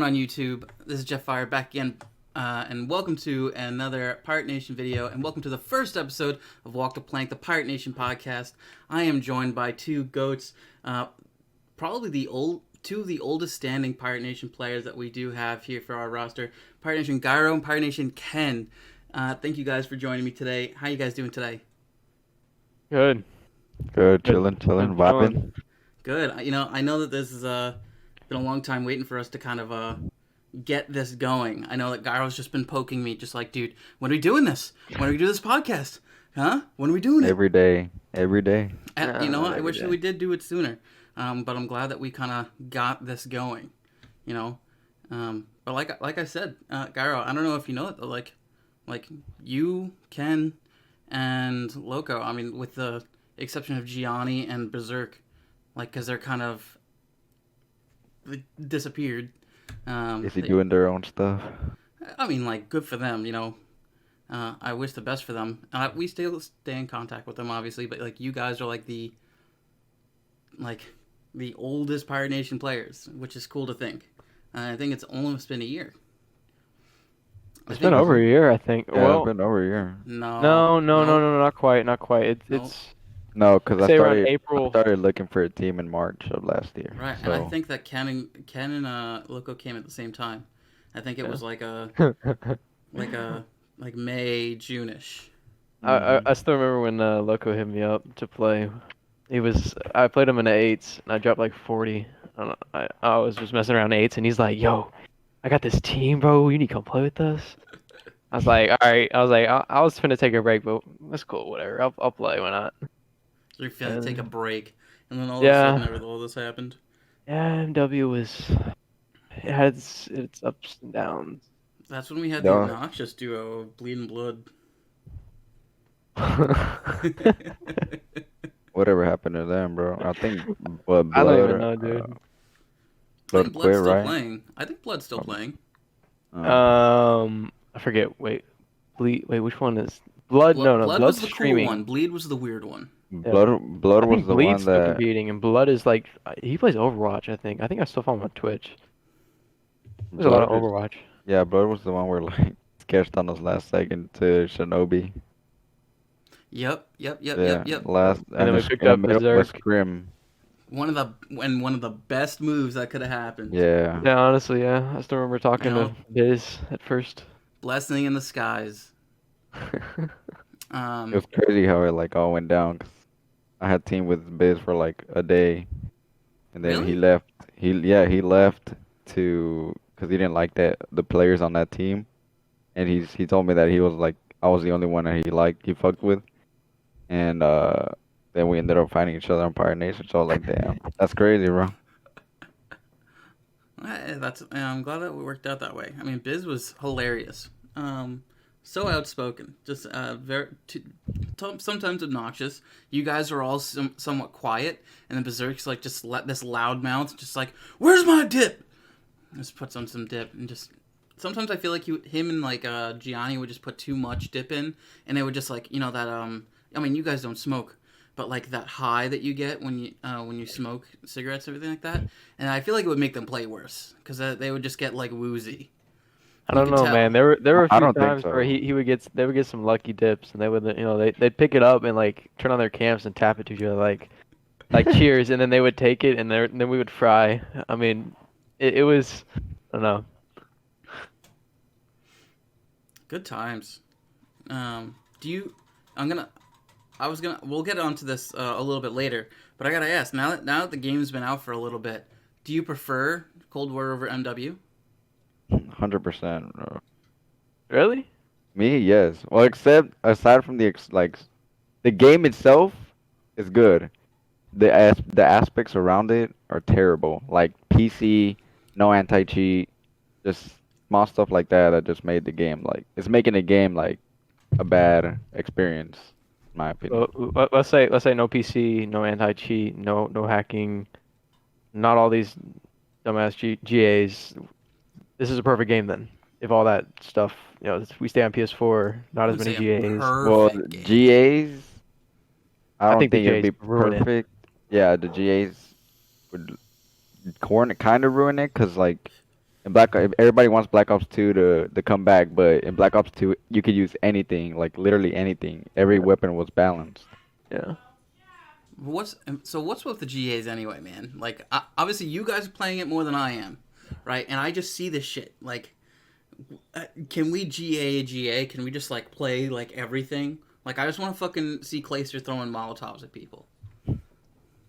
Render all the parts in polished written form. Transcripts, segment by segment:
on YouTube? This is Jeff Fire back again, and welcome to another Pirate Nation video, and welcome to the first episode of Walk the Plank, the Pirate Nation podcast. I am joined by two goats, probably two of the oldest standing Pirate Nation players that we do have here for our roster, Pirate Nation Gyro and Pirate Nation Ken. Thank you guys for joining me today. How you guys doing today? Good. Chilling, vibing. Good. I know that this is been a long time waiting for us to kind of get this going. I know that Gyro's just been poking me, just like, dude, when are we doing this? When are we do this podcast? Huh? When are we doing it? Every day. And, I wish that we did do it sooner. But I'm glad that we kind of got this going. But like I said, Gyro, I don't know if you know it, though, like you, Ken, and Loco. I mean, with the exception of Gianni and Berserk, because they're kind of disappeared. Is he doing their own stuff? I mean, good for them, I wish the best for them. We still stay in contact with them, obviously, but you guys are the oldest Pirate Nation players, which is cool to think. I think it's almost been a year. It's been over a year, I think. Yeah, well, it's been over a year. No, not quite. It's No, because I around April. started looking for a team in March of last year. Right, so. and I think that Ken and Loco came at the same time. I think it was like May, June-ish. I still remember when Loco hit me up to play. I played him in the 8s, and I dropped 40. I was just messing around 8s, and he's like, "Yo, I got this team, bro. You need to come play with us." I was like, "All right." I was like, I was finna take a break, but that's cool. Whatever. I'll play. Why not? You're finna take a break, and then all of a sudden, all this happened. Yeah, MW it had its ups and downs. That's when we had the obnoxious duo of Bleed and Blood. Whatever happened to them, bro? I think Blood. I don't even know, dude. Blood quit, still right? Playing. I think Blood's still playing. I forget. Wait, which one is Blood? No, Blood Blood's was the streaming. Cool one. Bleed was the weird one. Blood was the Bleed's one that competing, and Blood is he plays Overwatch. I think I still follow him on Twitch. There's a lot of Overwatch. Yeah, Blood was the one where sketched on us last second to Shinobi. Yep. Last, and then we picked up Berserk. Grim. One of the best moves that could have happened. Yeah. Yeah, honestly, yeah. I still remember talking to Biz at first. Blessing in the skies. It was crazy how it all went down. 'Cause I had teamed with Biz for a day, and then he left. He left because he didn't like the players on that team, and he told me that he was I was the only one that he fucked with, and then we ended up finding each other on Pirate Nation. So I was like, damn, that's crazy, bro. I'm glad that it worked out that way. I mean, Biz was hilarious. So outspoken, just sometimes obnoxious. You guys are all somewhat quiet, and then Berserk's just let this loudmouth, just where's my dip? Just puts on some dip, and just sometimes I feel like him and Gianni would just put too much dip in, and they would just that I mean, you guys don't smoke, but that high that you get when you smoke cigarettes, everything like that, and I feel like it would make them play worse because they would just get woozy. I don't know, man. There were a few times where they would get some lucky dips, and they would they'd pick it up and turn on their camps and tap it to each other like cheers, and then they would take it and then we would fry. I mean, it was, I don't know. Good times. We'll get onto this a little bit later, but I gotta ask, now that the game's been out for a little bit, do you prefer Cold War over MW? 100%. Really? Me, yes. Well, aside from the game itself is good. The aspects around it are terrible. PC, no anti-cheat, just small stuff like that just made the game it's making the game a bad experience, in my opinion. Well, let's say no PC, no anti-cheat, no hacking, not all these dumbass GAs. This is a perfect game then. If all that stuff, we stay on PS4, not as many GAs. Well, GAs, I think it'd be perfect. Yeah, the GAs would kind of ruin it because In everybody wants Black Ops 2 to come back, but in Black Ops 2 you could use anything, like literally anything. Every weapon was balanced. Yeah. What's with the GAs anyway, man? Like, obviously you guys are playing it more than I am, right? And I just see this shit. Like, can we GA a GA? Can we just like play like everything? Like, I just want to fucking see Clayster throwing Molotovs at people.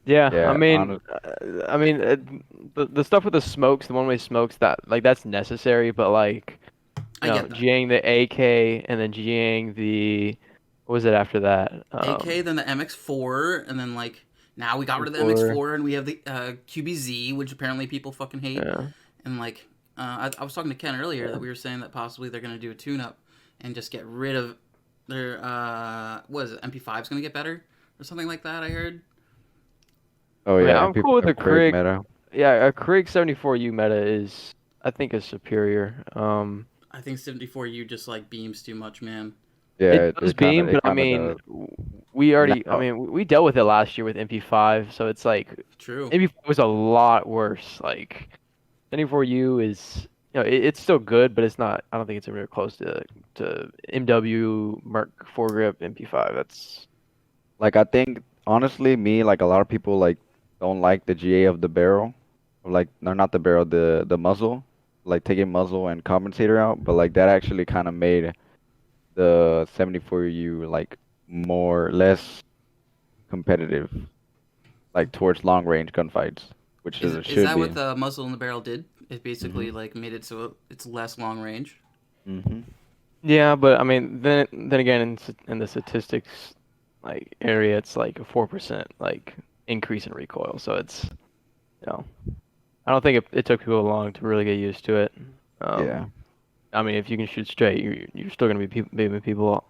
Yeah, Yeah, the stuff with the smokes, the one-way smokes, that's necessary, but like, I get that. GAing the AK and then GAing the, what was it after that? AK, then the MX4, and then like now we got rid of the MX4 and we have the QBZ, which apparently people fucking hate. Yeah. And like, I was talking to Ken earlier that we were saying that possibly they're gonna do a tune-up and just get rid of their what is it? MP5's gonna get better or something like that. I heard. Oh Yeah, yeah, I'm cool with the Krig. meta. Yeah, a Krig 74U meta I think is superior. I think 74U just like beams too much, man. Yeah, It does beam, but I mean, does. we dealt with it last year with MP5, so it's like True. MP5 was a lot worse. Like 74U is, it's still good, but it's not. I don't think it's anywhere close to MW Merc foregrip MP5. That's Like I think honestly, like a lot of people like don't like the GA of the barrel, or like no, not the barrel, the muzzle, like taking muzzle and compensator out, but like that actually kind of made the 74U like less competitive, like towards long range gunfights, which Is should that be. what the muzzle in the barrel did? It basically like made it so it's less long range. Yeah, but I mean, then again, in the statistics like area, it's like a 4% like increase in recoil. So it's, I don't think it took people long to really get used to it. Yeah. I mean, if you can shoot straight, you're still gonna be beating people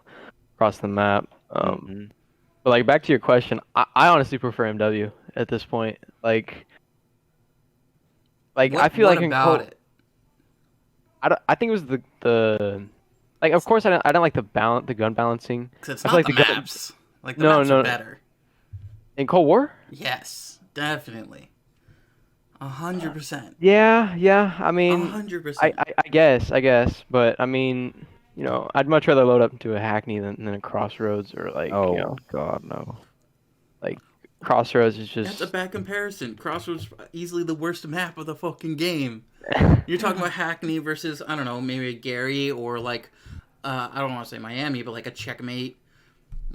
across the map. But like back to your question, I honestly prefer MW at this point. Like I feel what like about it? I think it was the like, of course, I don't like the gun balancing. Because it's I not feel the like maps. Like the maps are better. In Cold War? Yes, definitely. 100%. Yeah. I mean, 100%. I guess, but I mean, I'd much rather load up into a Hackney than a Crossroads or like, Oh God, no. like Crossroads is just. That's a bad comparison. Crossroads easily the worst map of the fucking game. You're talking about Hackney versus, I don't know, maybe a Gary or like, I don't want to say Miami, but like a Checkmate.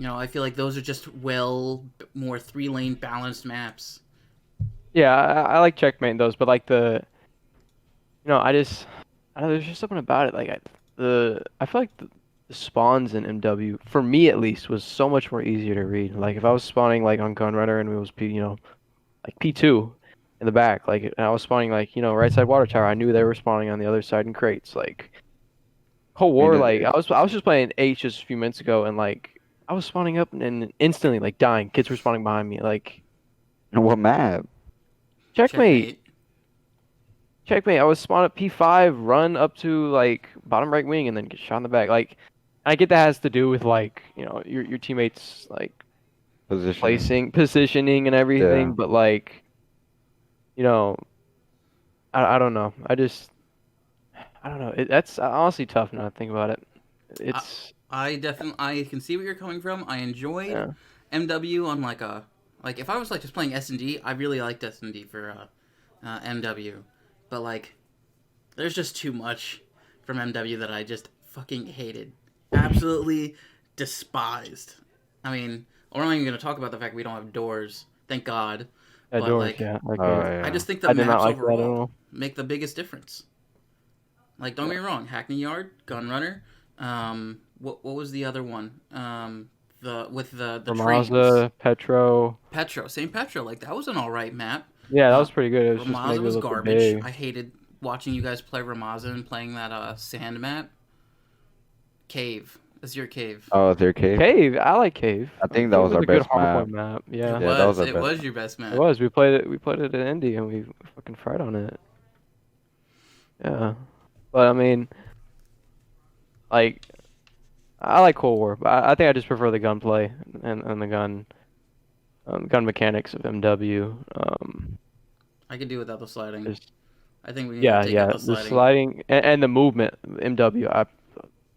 I feel like those are just more 3-lane balanced maps. Yeah, I like Checkmate in those, but like I don't know, there's just something about it. Like I feel like the spawns in MW, for me at least, was so much more easier to read. Like if I was spawning like on Gunrunner and it was like P2 in the back, like, and I was spawning like, right side water tower, I knew they were spawning on the other side in crates. Like Cold War, like I was just playing H just a few minutes ago, and like I was spawning up and instantly like dying. Kids were spawning behind me. Like, what map? Checkmate. I was spawned at P5, run up to like bottom right wing, and then get shot in the back. Like, I get that has to do with like your teammates like positioning and everything, Yeah. but like, I don't know. I don't know. That's honestly tough now to think about it. It's. I can see where you're coming from. I enjoyed MW on like if I was like just playing S&D, I really liked S&D for MW, but like there's just too much from MW that I just fucking hated, absolutely despised. I mean, we're not even gonna talk about the fact we don't have doors. Thank God. But doors, like, yeah. I just think the maps overall make the biggest difference. Like, don't get me wrong, Hackney Yard, Gunrunner. What was the other one? The Ramaza, Petro. St. Petro, like that was an alright map. Yeah, that was pretty good. It was Ramaza just was garbage. I hated watching you guys play Ramaza and playing that sand map. Cave. Azure Cave. Oh, Azure Cave. Cave. I like Cave. I think that was our best map. Yeah. It was your best map. It was. We played it at Indy and we fucking fried on it. Yeah. But I mean, like, I like Cold War, but I think I just prefer the gunplay and the gun mechanics of MW. I could do without the sliding. I think we need to Yeah, take out yeah. the The sliding. sliding and the movement, MW. I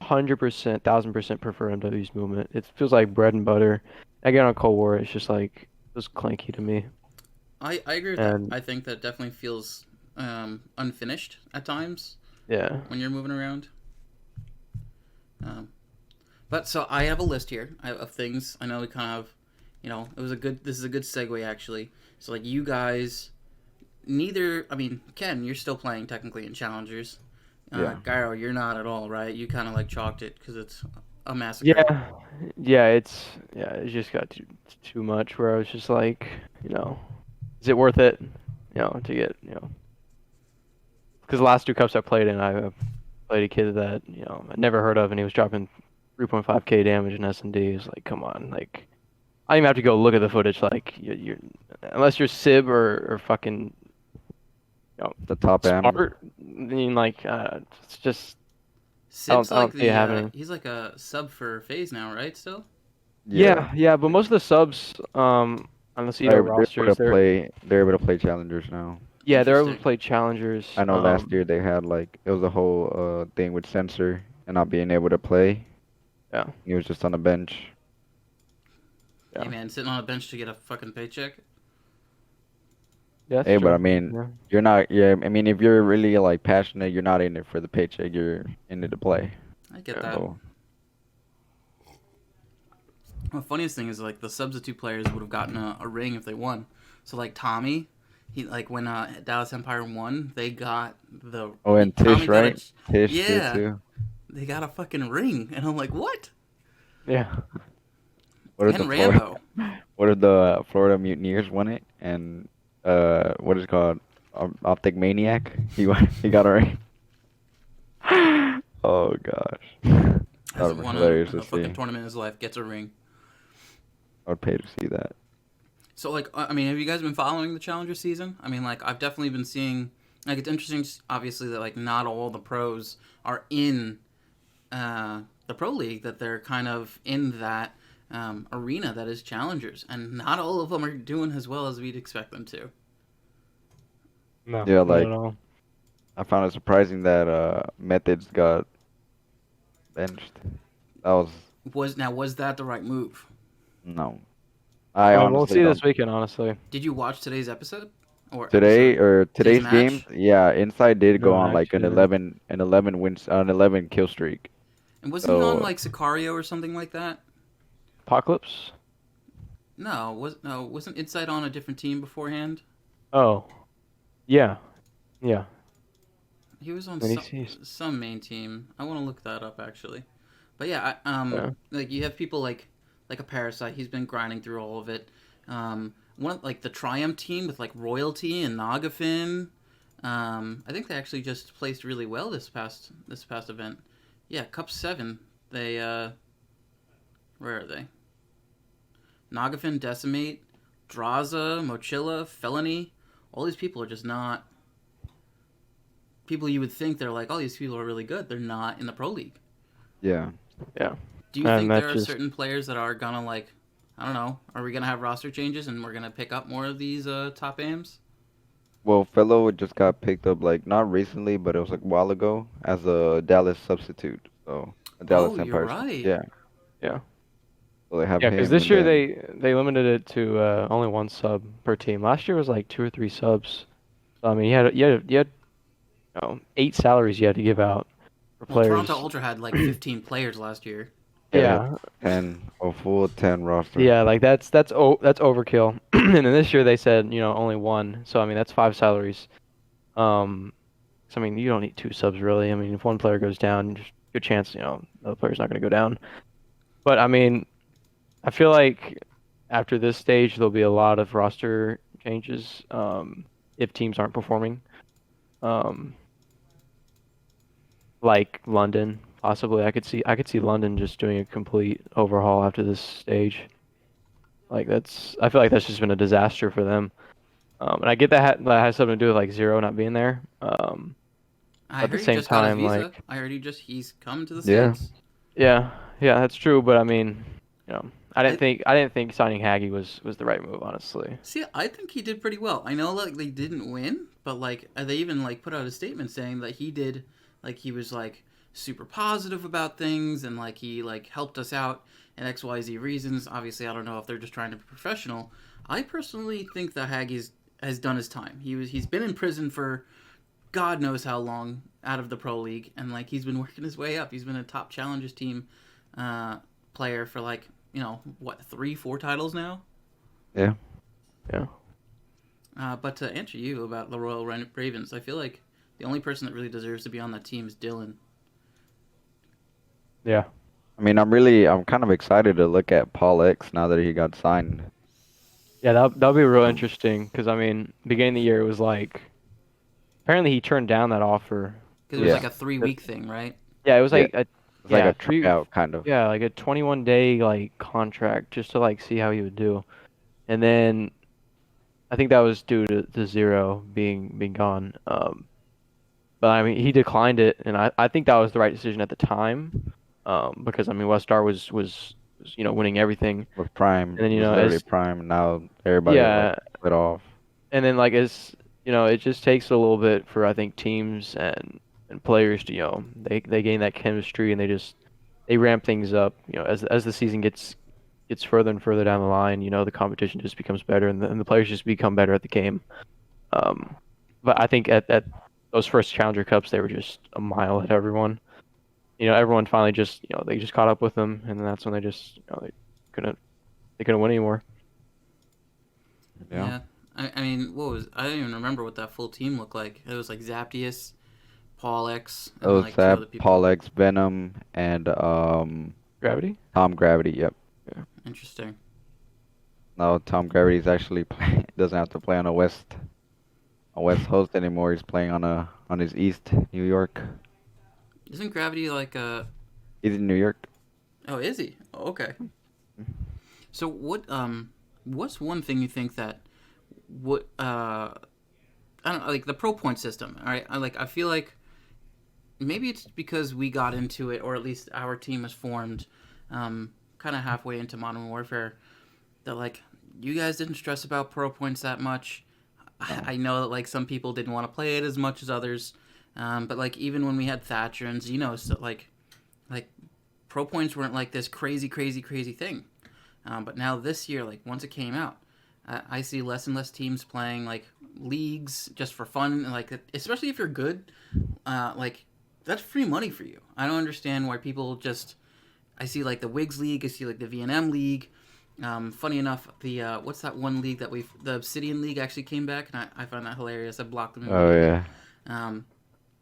100%, 1000% prefer MW's movement. It feels like bread and butter. Again, on Cold War, it's just like it was clanky to me. I agree with that. And I think that definitely feels unfinished at times yeah, when you're moving around. Um, but so I have a list here of things. I know we kind of, it was a good. This is a good segue actually. So like you guys, neither. I mean, Ken, you're still playing technically in challengers. Yeah. Gyro, you're not at all, right? You kind of like chalked it because it's a massacre. yeah, it just got too much. Where I was just like, is it worth it? To get because the last two cups I played in, I played a kid that I never heard of, and he was dropping 3.5k damage in S&D. It's like, come on, like I even have to go look at the footage. Like you're unless you're Sib or fucking The top M. smart, I mean like it's just Sib's I like don't see it happening. he's like a sub for Phase now, right? Still. Yeah. Yeah, but most of the subs, on the CEDO They're able rosters, to play. They're able to play challengers now. they're able to Interesting. play challengers. I know last year they had like it was a whole thing with censor and not being able to play. Yeah, He was just on the bench. Hey yeah, man, sitting on a bench to get a fucking paycheck. yeah, that's Hey, but true. I mean, Yeah. you're not. Yeah, I mean, if you're really like passionate, you're not in it for the paycheck. You're in it to play. I get Yeah. that. So The funniest thing is like the substitute players would have gotten a ring if they won. So like Tommy, he like when Dallas Empire won, they got the oh, and Tommy Tish, got right? Tish did yeah, too. they got a fucking ring, and I'm like, what? Yeah. What if And the Florida, Rambo. what if the Florida Mutineers won it? And what is it called? Optic Maniac. He got a ring. Oh gosh, that would Hasn't be won hilarious to a fucking see. tournament in his life, gets a ring. I would pay to see that. So like, I mean, have you guys been following the Challenger season? I mean, like, I've definitely been seeing. Like, it's interesting, obviously, that like not all the pros are in the pro league. That they're kind of in that arena that is challengers, and not all of them are doing as well as we'd expect them to. No, Yeah, not like at all. I found it surprising that Methods got benched. That was Was that the right move? no. I We'll honestly see this don't. weekend, honestly. Did you watch today's episode or Today episode? or Today's today's games, match? yeah, Inside did go No, on like actually, 11 wins, an 11 kill streak. And wasn't he on So like Sicario or something like that? Apocalypse. No, wasn't Inside on a different team beforehand? Oh, yeah, yeah. He was on And he's some main team. I want to look that up actually. But yeah, yeah. like you have people like a Parasite. He's been grinding through all of it. One of, like the Triumph team with like Royalty and Nagafin. I think they actually just placed really well this past event. Yeah, Cup 7. They where are they? Nagafin, Decimate, Draza, Mochilla, Felony. All these people are just not people you would think they're like, oh, these people are really good. They're not in the pro league. yeah, Yeah. Do you And think that's there are just certain players that are gonna like, I don't know, are we gonna have roster changes and we're gonna pick up more of these top AIMs? well, Fellow just got picked up like not recently, but it was like a while ago as a Dallas substitute. So a Dallas Oh, you're Empire. right. Yeah, yeah. so they have Yeah, because him, this and year then they limited it to only one sub per team. Last year was like 2 or 3 subs. So, I mean, you had 8 salaries you had to give out for Well, Toronto players. Ultra had like 15 players last year. they had Yeah, 10, a full 10 roster. yeah, like that's overkill. And then this year they said only one. So I mean that's 5 salaries. So I mean you don't need 2 subs really. I mean if one player goes down, just good chance the other player's not going to go down. But I mean I feel like after this stage there'll be a lot of roster changes if teams aren't performing. Um, like London, possibly. I could see London just doing a complete overhaul after this stage. Like I feel like that's just been a disaster for them. And I get that has something to do with like Zero not being there. I At the heard he same just got his time, visa. like I heard he's come to the Yeah. States. yeah, that's true. But I mean, I I, didn't think signing Haggy was the right move, honestly. See, I think he did pretty well. I know like they didn't win, but like they even like put out a statement saying that he did like he was like super positive about things and like he like helped us out and XYZ reasons. Obviously, I don't know if they're just trying to be professional. I personally think that Haggis has done his time. He's been in prison for God knows how long out of the pro league and like he's been working his way up. He's been a top challengers team uh, player for like, what, 3-4 titles now? Yeah. Yeah. But to answer you about the Royal Ravens, I feel like the only person that really deserves to be on that team is Dylan. Yeah. I mean, I'm kind of excited to look at Paul X now that he got signed. Yeah, that'll be real interesting because I mean, beginning of the year it was like apparently he turned down that offer. Because it was Yeah. like a 3-week thing, right? Yeah, it was Yeah. like It's like a three tryout kind of. yeah, like a 21-day like contract just to like see how he would do. And then I think that was due to Zero being gone. But I mean, he declined it, and I think that was the right decision at the time. Because I mean, Westar was winning everything, With Prime, and then it was literally Prime. Now everybody like split off. and then like as it just takes a little bit for I think teams and players to they gain that chemistry and they ramp things up. As the season gets further and further down the line, the competition just becomes better and the players just become better at the game. But I think at those first Challenger Cups, they were just a mile ahead of everyone. Everyone finally just, they just caught up with them, and then that's when they just, couldn't, they couldn't win anymore. Yeah. I mean, I don't even remember what that full team looked like. It was like Zaptius, Paul X, It and was like two other people. Paul X, Venom, and Gravity? Tom Gravity. Yep. Interesting. No, Tom Gravity's actually doesn't have to play on a West host anymore. He's playing on his East, New York. Isn't Gravity like a... He's in New York. Oh, is he? Oh, okay. So what's one thing you think that I don't know, like the pro point system, all right? I feel like maybe it's because we got into it, or at least our team was formed kind of halfway into Modern Warfare, that like you guys didn't stress about pro points that much. I know that like some people didn't want to play it as much as others, but like even when we had Thatcher and Xeno, so like pro points weren't like this crazy thing. But now this year, like once it came out, I see less and less teams playing like leagues just for fun, and like especially if you're good, like that's free money for you. I don't understand why people just. I see like the Wigs League, I see like the VNM League. Funny enough, the what's that one league that the Obsidian League actually came back, and I find that hilarious. I blocked them. Oh yeah.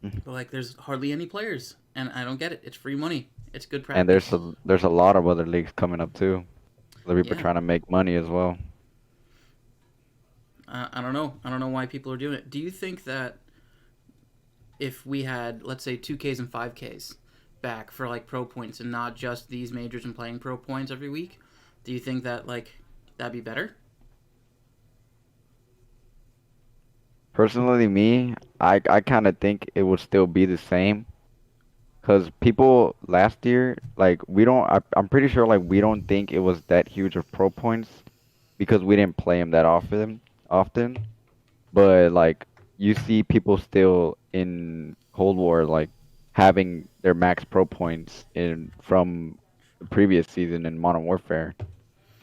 But like, there's hardly any players, and I don't get it. It's free money. It's good practice. And there's a lot of other leagues coming up too. The people trying to make money as well. I don't know. I don't know why people are doing it. Do you think that if we had, let's say, 2Ks and 5Ks back for like pro points and not just these majors and playing pro points every week, do you think that like that'd be better? Personally, me, I kind of think it would still be the same. Cause people last year, like I'm pretty sure like we don't think it was that huge of pro points because we didn't play them that often. But like you see people still in Cold War like having their max pro points in from the previous season in Modern Warfare,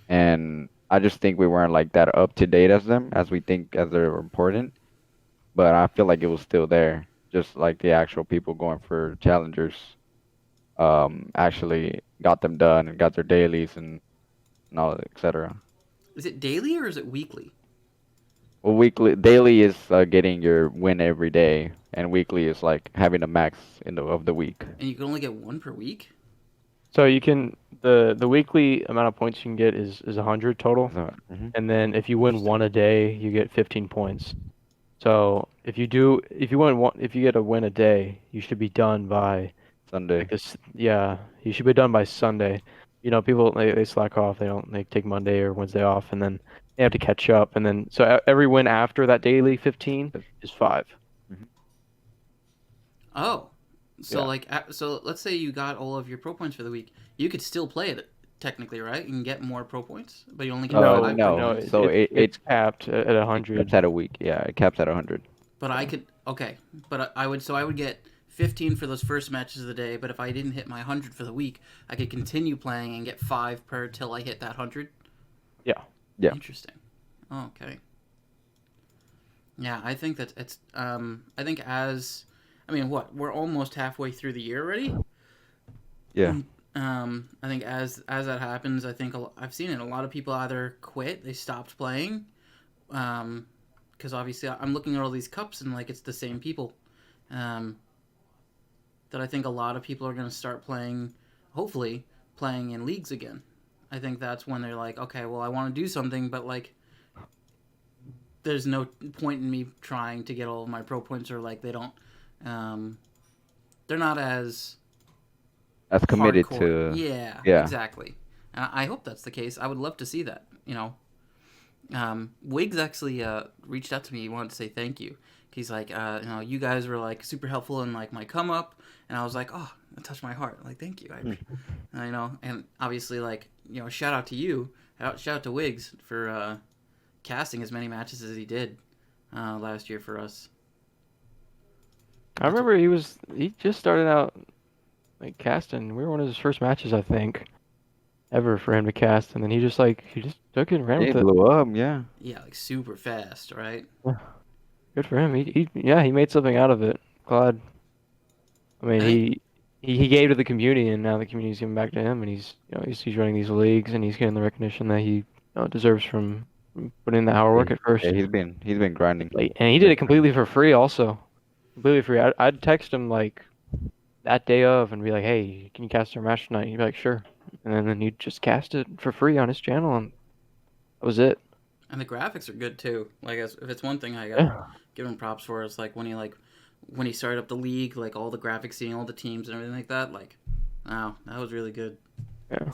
and I just think we weren't like that up to date as we think as they're important. But I feel like it was still there, just like the actual people going for challengers actually got them done and got their dailies and all etc. Is it daily or is it weekly? Well, daily is getting your win every day, and weekly is like having a max of the week. And you can only get one per week? So you can the weekly amount of points you can get is 100 total, and then if you win one a day, you get 15 points. So if you get a win a day, you should be done by Sunday. You should be done by Sunday. People they slack off. They take Monday or Wednesday off, and then they have to catch up. And then so every win after that daily 15 is 5. Oh, so so let's say you got all of your pro points for the week. You could still play it technically, right? You can get more pro points, but you only get No, 5 pro No. points. So it's capped at it 100. caps at a week. Yeah, it caps at 100. But I could okay, but I would get 15 for those first matches of the day. But if I didn't hit my 100 for the week, I could continue playing and get 5 per till I hit that 100. Yeah. Yeah. Interesting. Okay. Yeah, I think that it's I think I mean what we're almost halfway through the year already. Yeah. I think as that happens, I think I've seen it. A lot of people either quit, they stopped playing, because obviously I'm looking at all these cups and like it's the same people. That I think a lot of people are going to start playing, hopefully playing in leagues again. I think that's when they're like, okay, well I want to do something, but like there's no point in me trying to get all of my pro points, or like they don't, they're not as That's committed hardcore. to. Yeah, Yeah. exactly. And I hope that's the case. I would love to see that. Wiggs actually reached out to me. He wanted to say thank you. He's like, you guys were like super helpful in like my come up, and I was like, oh, it touched my heart. Like, thank you. And obviously like shout out to you, shout out to Wiggs for casting as many matches as he did last year for us. I remember he just started out like casting. We were one of his first matches, I think, ever for him to cast, and then he just took it and ran It with it. blew up. Yeah. Yeah, like super fast, right? Good for him. He made something out of it. Glad. I mean, Hey. he gave to the community, and now the community's giving back to him, and he's running these leagues, and he's getting the recognition that he deserves from putting in the hour work at first. Yeah, he's been grinding. And he did it completely for free, also. Completely free. I'd text him like that day of and be like, "Hey, can you cast our match tonight?" He'd be like, "Sure," and then he'd just cast it for free on his channel, and that was it. And the graphics are good too. Like if it's one thing I Yeah. give him props for, it's like when he started up the league, like all the graphics, seeing all the teams and everything like that. Like, wow, that was really good. Yeah.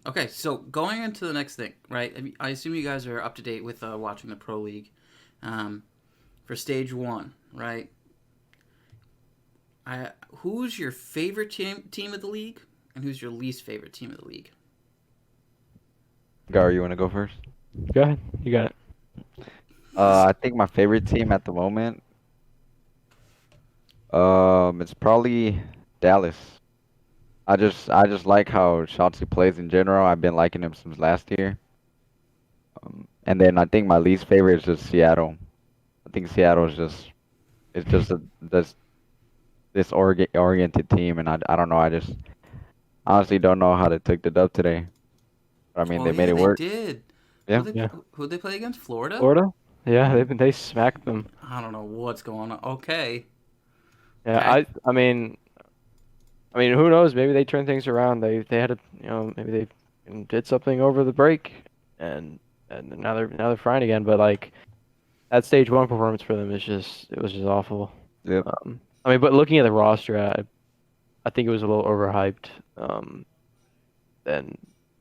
Okay, so going into the next thing, right? I assume you guys are up to date with watching the Pro League for Stage 1, right? Who's your favorite team of the league, and who's your least favorite team of the league? Gar, you want to go first? Go ahead. You got it. I think my favorite team at the moment, it's probably Dallas. I just like how Shotzi plays in general. I've been liking him since last year. And then I think my least favorite is just Seattle. I think Seattle is just this oriented team, and I don't know. I just honestly don't know how they took the dub today. But I mean, they made it work. They did. Yeah. Who'd they play against? Florida? Florida? Yeah, they smacked them. I don't know what's going on. Okay. Yeah, Okay. I mean, who knows? Maybe they turned things around. They had a maybe they did something over the break, and now they're fine again. But like that stage 1 performance for them it was just awful. Yep. But looking at the roster, I think it was a little overhyped. Than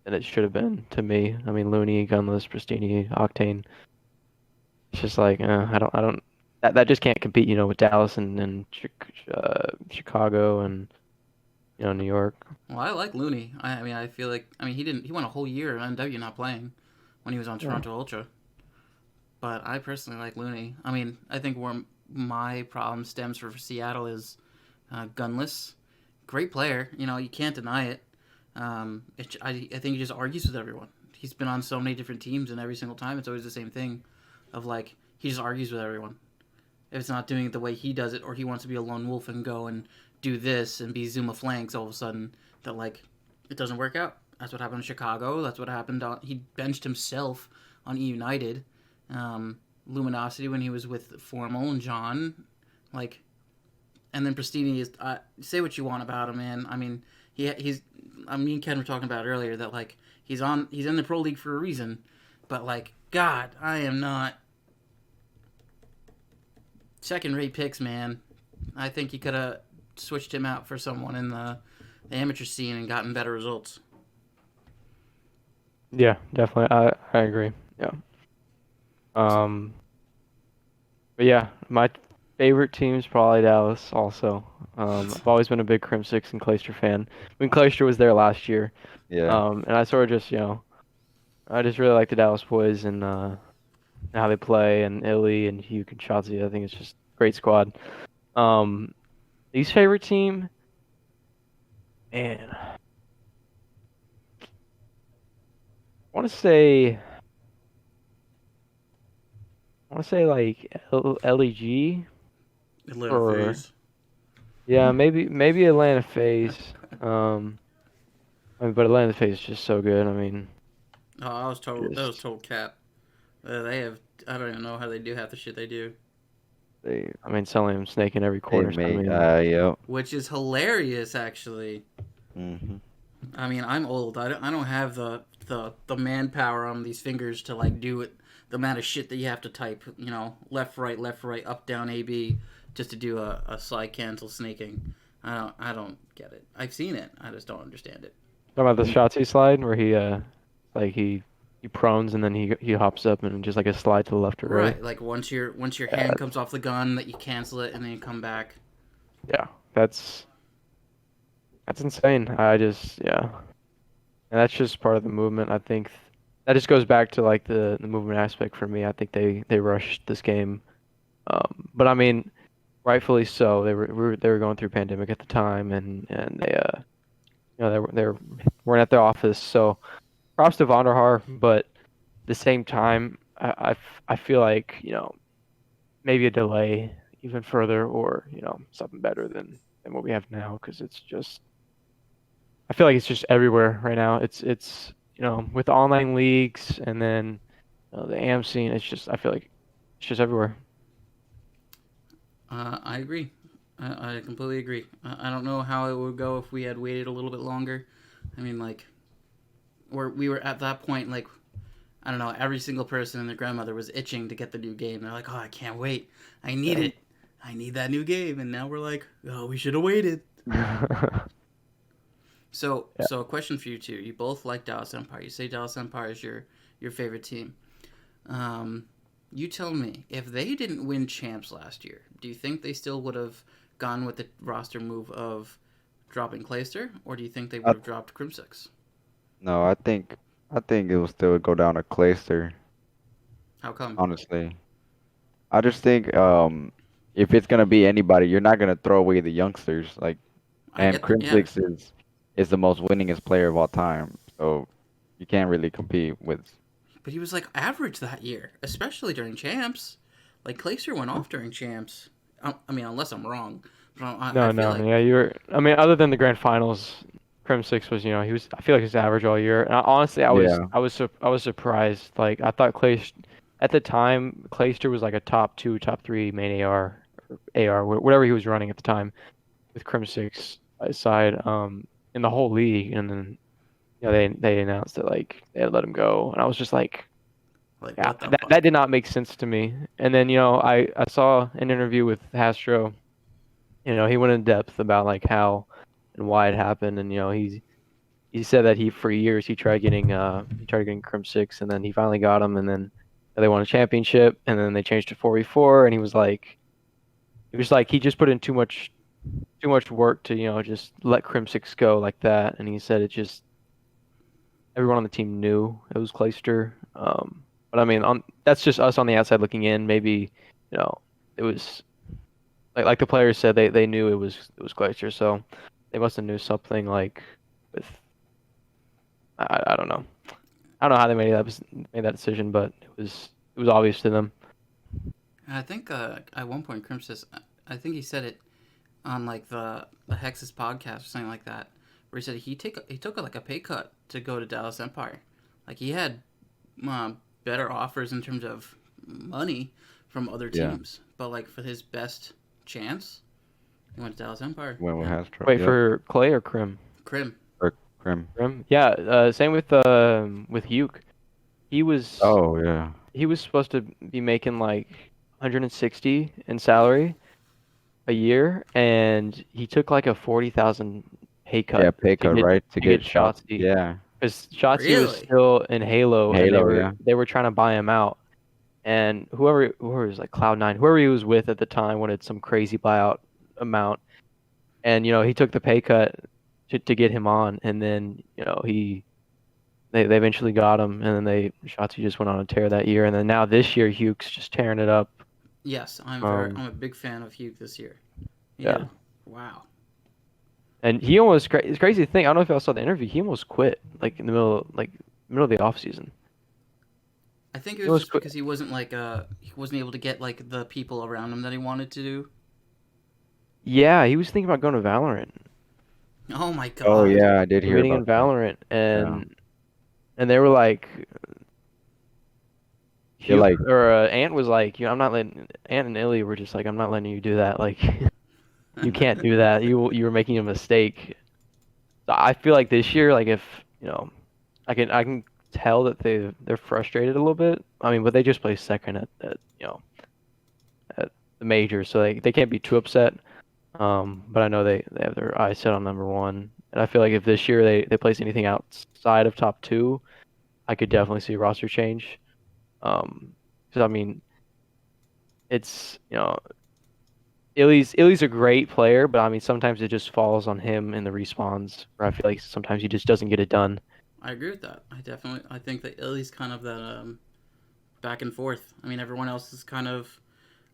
it should have been to me. I mean, Looney, Gunless, Pristini, Octane. It's just like I don't. That just can't compete, with Dallas and Chicago and New York. Well, I like Looney. I feel like he went a whole year of NW not playing when he was on Toronto Ultra. But I personally like Looney. I think where my problem stems for Seattle is Gunless. Great player, you can't deny it. I think he just argues with everyone. He's been on so many different teams, and every single time it's always the same thing, of like he just argues with everyone. If it's not doing it the way he does it, or he wants to be a lone wolf and go and do this and be Zuma flanks, all of a sudden that like it doesn't work out. That's what happened in Chicago. That's what happened. He benched himself on E United, Luminosity when he was with Formal and John, like, and then Pristini is say what you want about him, man. He's. Me and Ken were talking about it earlier that like he's in the Pro League for a reason, but like God, I am not second-rate picks, man. I think you could have switched him out for someone in the amateur scene and gotten better results. Yeah, definitely. I agree. Yeah. But yeah, my favorite team's probably Dallas also. I've always been a big Crimsix and Clayster fan. When Clayster was there last year. Yeah. And I sort of just, I just really like the Dallas boys and how they play and Illy and Hugh and Shotzi. I think it's just a great squad. Least favorite team, man. I want to say like LEG Atlanta or FaZe. yeah, maybe Atlanta FaZe. But Atlanta FaZe is just so good. I mean, Oh, I was total. That was just total cap. They have. I don't even know how they do half the shit they do. They selling him snake in every they corner. So, I made mean, yep. Which is hilarious, actually. Mhm. I mean, I'm old. I don't have the manpower on these fingers to like do it. The amount of shit that you have to type, left, right, up, down, A, B, just to do a slide cancel snaking. I don't get it. I've seen it. I just don't understand it. talking about the Shotzi slide where like he prones and then he hops up and just like a slide to the left or right. Right, like once your Yeah, hand comes off the gun, that you cancel it and then you come back. yeah, that's insane. Yeah, and that's just part of the movement. I think that just goes back to like the movement aspect for me. I think they rushed this game, but I mean, rightfully so. They were going through pandemic at the time, and they they weren't at their office. So props to Vonderhaar, but at the same time, I feel like maybe a delay even further, or something better than what we have now, because it's just I feel like it's just everywhere right now. It's with the online leagues and then the AM scene. It's just I feel like it's just everywhere. I agree. I completely agree. I don't know how it would go if we had waited a little bit longer. I mean, like, we were at that point, like, I don't know, every single person and their grandmother was itching to get the new game. They're like, oh, I can't wait. I need it. I need that new game. And now we're like, oh, we should have waited. Yeah. So a question for you two. You both like Dallas Empire. You say Dallas Empire is your favorite team. Um, you tell me, if they didn't win champs last year, do you think they still would have gone with the roster move of dropping Clayster, or do you think they would I, have dropped Crimsix? no, I think it will still go down to Clayster, How come? honestly. I just think if it's gonna be anybody, you're not gonna throw away the youngsters. Like, I and get that. Yeah, Crimsix is the most winningest player of all time, so you can't really compete with. but he was like average that year, especially during champs. Like Clayster went off during champs. I mean, unless I'm wrong, but I No, feel no, like yeah, I mean, other than the grand finals, Crim 6 was, he was. I feel like he was average all year. And honestly, Yeah, I was surprised. Like I thought at the time, Clayster was like a top two, top three main AR, whatever he was running at the time with Crim 6 side, in the whole league. And then, they announced that like they had let him go, and I was just like, yeah, what the that fuck? did not make sense to me. And then, I saw an interview with Hastro. He went in depth about like how and why it happened, and he said that for years he tried getting Crim 6, and then he finally got him, and then they won a championship, and then they changed to 4v4, and he just put in too much work to just let Crim 6 go like that, and he said it just everyone on the team knew it was Clayster. But I mean, that's just us on the outside looking in. Maybe it was like the players said they knew it was Glacier, so they must have knew something like with I don't know. I don't know how they made that decision, but it was obvious to them. I think at one point Crimsix, I think he said it on like the Hexus podcast or something like that, where he said he took like a pay cut to go to Dallas Empire. Like he had better offers in terms of money from other yeah. teams, but like for his best chance, he went to Dallas Empire. When we And Hastro, Wait, yep. for Clay or Krim? Krim, Or Crim. Krim? Yeah, same with Hugh. He was Oh yeah. he was supposed to be making like 160 in salary a year, and he took like a 40,000 pay Yeah, cut pay to cut, get right? To to get get shots. Shotzi, Yeah. because Shotzi was really? still in Halo, and they Halo, were yeah. they were trying to buy him out. and whoever was like Cloud9, whoever he was with at the time wanted some crazy buyout amount, and he took the pay cut to get him on, and then they eventually got him, and then Shotzi just went on a tear that year, and then now this year Huke's just tearing it up. Yes, I'm a big fan of Hugh this year. Yeah. Wow. And he almost it's crazy thing. I don't know if y'all saw the interview. He almost quit like in the middle of the off season. I think it was just because he wasn't able to get like the people around him that he wanted to do. Yeah, he was thinking about going to Valorant. Oh my god. Oh yeah, I did hear Competing about in Valorant, and they were like, They're like, Ant was like, I'm not letting Ant and Illy were just like, I'm not letting you do that. Like, you can't do that. You were making a mistake. So I feel like this year, like if I can tell that they're frustrated a little bit. I mean, but they just placed second at at the major, so they can't be too upset. But I know they have their eyes set on number one, and I feel like if this year they place anything outside of top two, I could definitely see a roster change. Because I mean, it's Illy's a great player, but I mean sometimes it just falls on him in the respawns, where I feel like sometimes he just doesn't get it done. I agree with that. I think that Illy's kind of that back and forth. I mean, everyone else is kind of,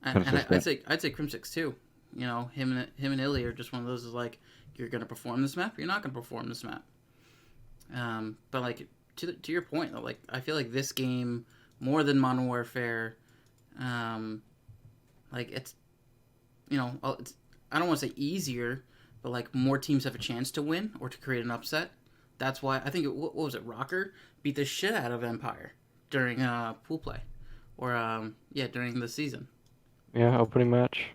and I'd say Crimsix too. Him and Illy are just one of those is like, you're gonna perform this map, or you're not gonna perform this map. But like to your point though, like I feel like this game more than Modern Warfare, like it's I don't want to say easier, but like more teams have a chance to win or to create an upset. That's why I think what was it? Rocker beat the shit out of Empire during pool play, or during the season. Yeah, opening match.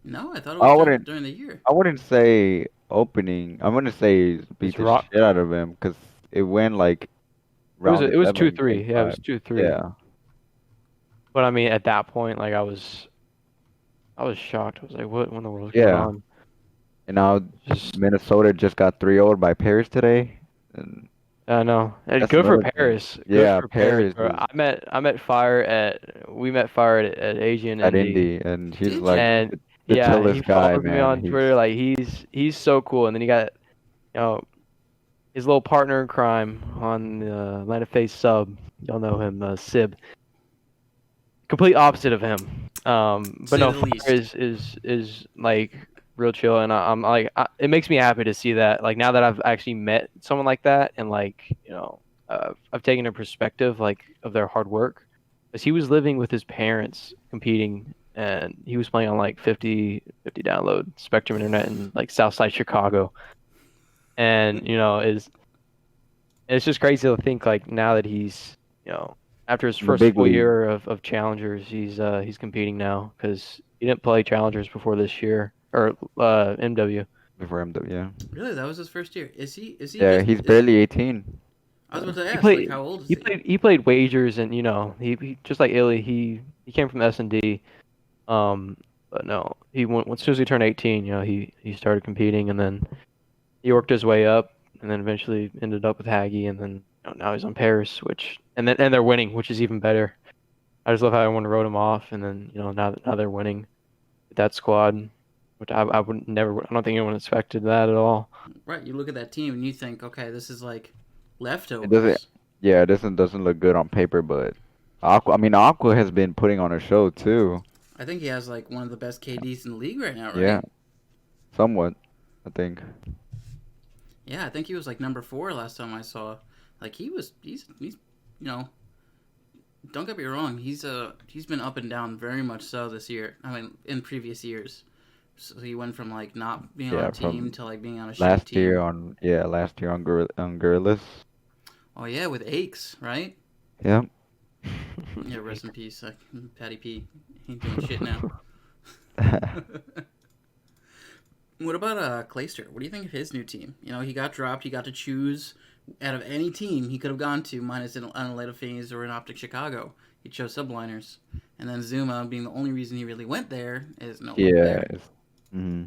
No, I thought it was during the year. I wouldn't say opening. I'm gonna say beat the shit out of him because it went like. It was 2-3. Yeah, it was 2-3. Yeah. But I mean, at that point, like I was shocked. I was like, what in the world is going on? And now Minnesota just got 3-0 by Paris today. And I know. And good for Paris. Yeah, Paris. I met Fire we met Fire at Asian at Indy, and he's like the he chillest guy, followed me on Twitter. Like he's so cool. And then he got his little partner in crime on the Atlanta Face sub. Y'all know him, Sib. Complete opposite of him. But no, Fire is like real chill, and I'm like, it makes me happy to see that. Like now that I've actually met someone like that, and like I've taken a perspective like of their hard work, because he was living with his parents competing, and he was playing on like 50 download Spectrum Internet in like Southside Chicago, and it's just crazy to think like now that he's after his first full year of challengers, he's competing now, because he didn't play challengers before this year. Or MW. Before MW, yeah. Really, that was his first year. Is he? Yeah, he's barely 18. I was about to ask, how old is he? He played wagers, and he just like Illy, he came from S&D. But no, as soon as he turned 18, he started competing, and then he worked his way up, and then eventually ended up with Haggy, and then now he's on Paris, and they're winning, which is even better. I just love how everyone wrote him off, and then now they're winning with that squad. Which I would never. I don't think anyone expected that at all. Right, you look at that team and you think, okay, this is like leftovers. It doesn't look good on paper, but Aqua has been putting on a show too. I think he has like one of the best KDs in the league right now, right? Yeah, somewhat, I think. Yeah, I think he was like number 4 last time I saw. Like he's don't get me wrong, he's been up and down very much so this year. I mean, in previous years. So he went from like not being on a team to like being on a shit team. Last year on Gorillas. Oh yeah, with Aches, right? Yeah. Yeah, rest in peace, Patty P. He ain't doing shit now. What about Clayster? What do you think of his new team? He got dropped. He got to choose out of any team he could have gone to, minus an Atlanta FaZe or an Optic Chicago. He chose Subliners, and then Zuma, being the only reason he really went there, is no longer there. Mm-hmm.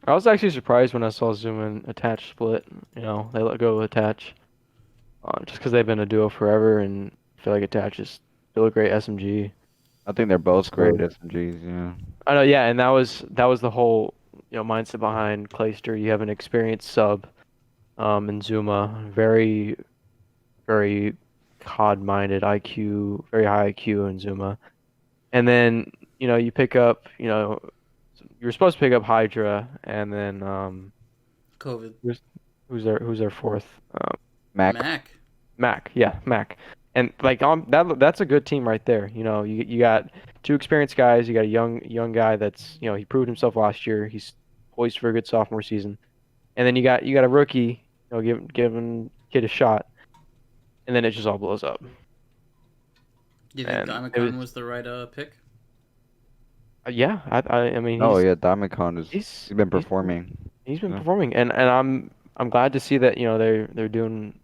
I was actually surprised when I saw Zuma and Attach split. They let go of Attach, just because they've been a duo forever, and I feel like Attach is still a great SMG. I think they're both great So SMGs. Yeah. I know, yeah, and that was the whole mindset behind Clayster. You have an experienced sub, in Zuma, very very COD-minded IQ, very high IQ in Zuma, and then you pick up you were supposed to pick up Hydra, and then COVID. who's who's their fourth? Mac. Mac. Mac, yeah, Mac. And like that's a good team right there. You got two experienced guys, you got a young guy that's, he proved himself last year. He's poised for a good sophomore season. And then you got a rookie, giving kid a shot, and then it just all blows up. Do you think And Diamond it was Con was the right pick? yeah, I mean Oh yeah, Diamond Con is he's he's been he's performing. he's been Yeah. performing, and I'm glad to see that they're doing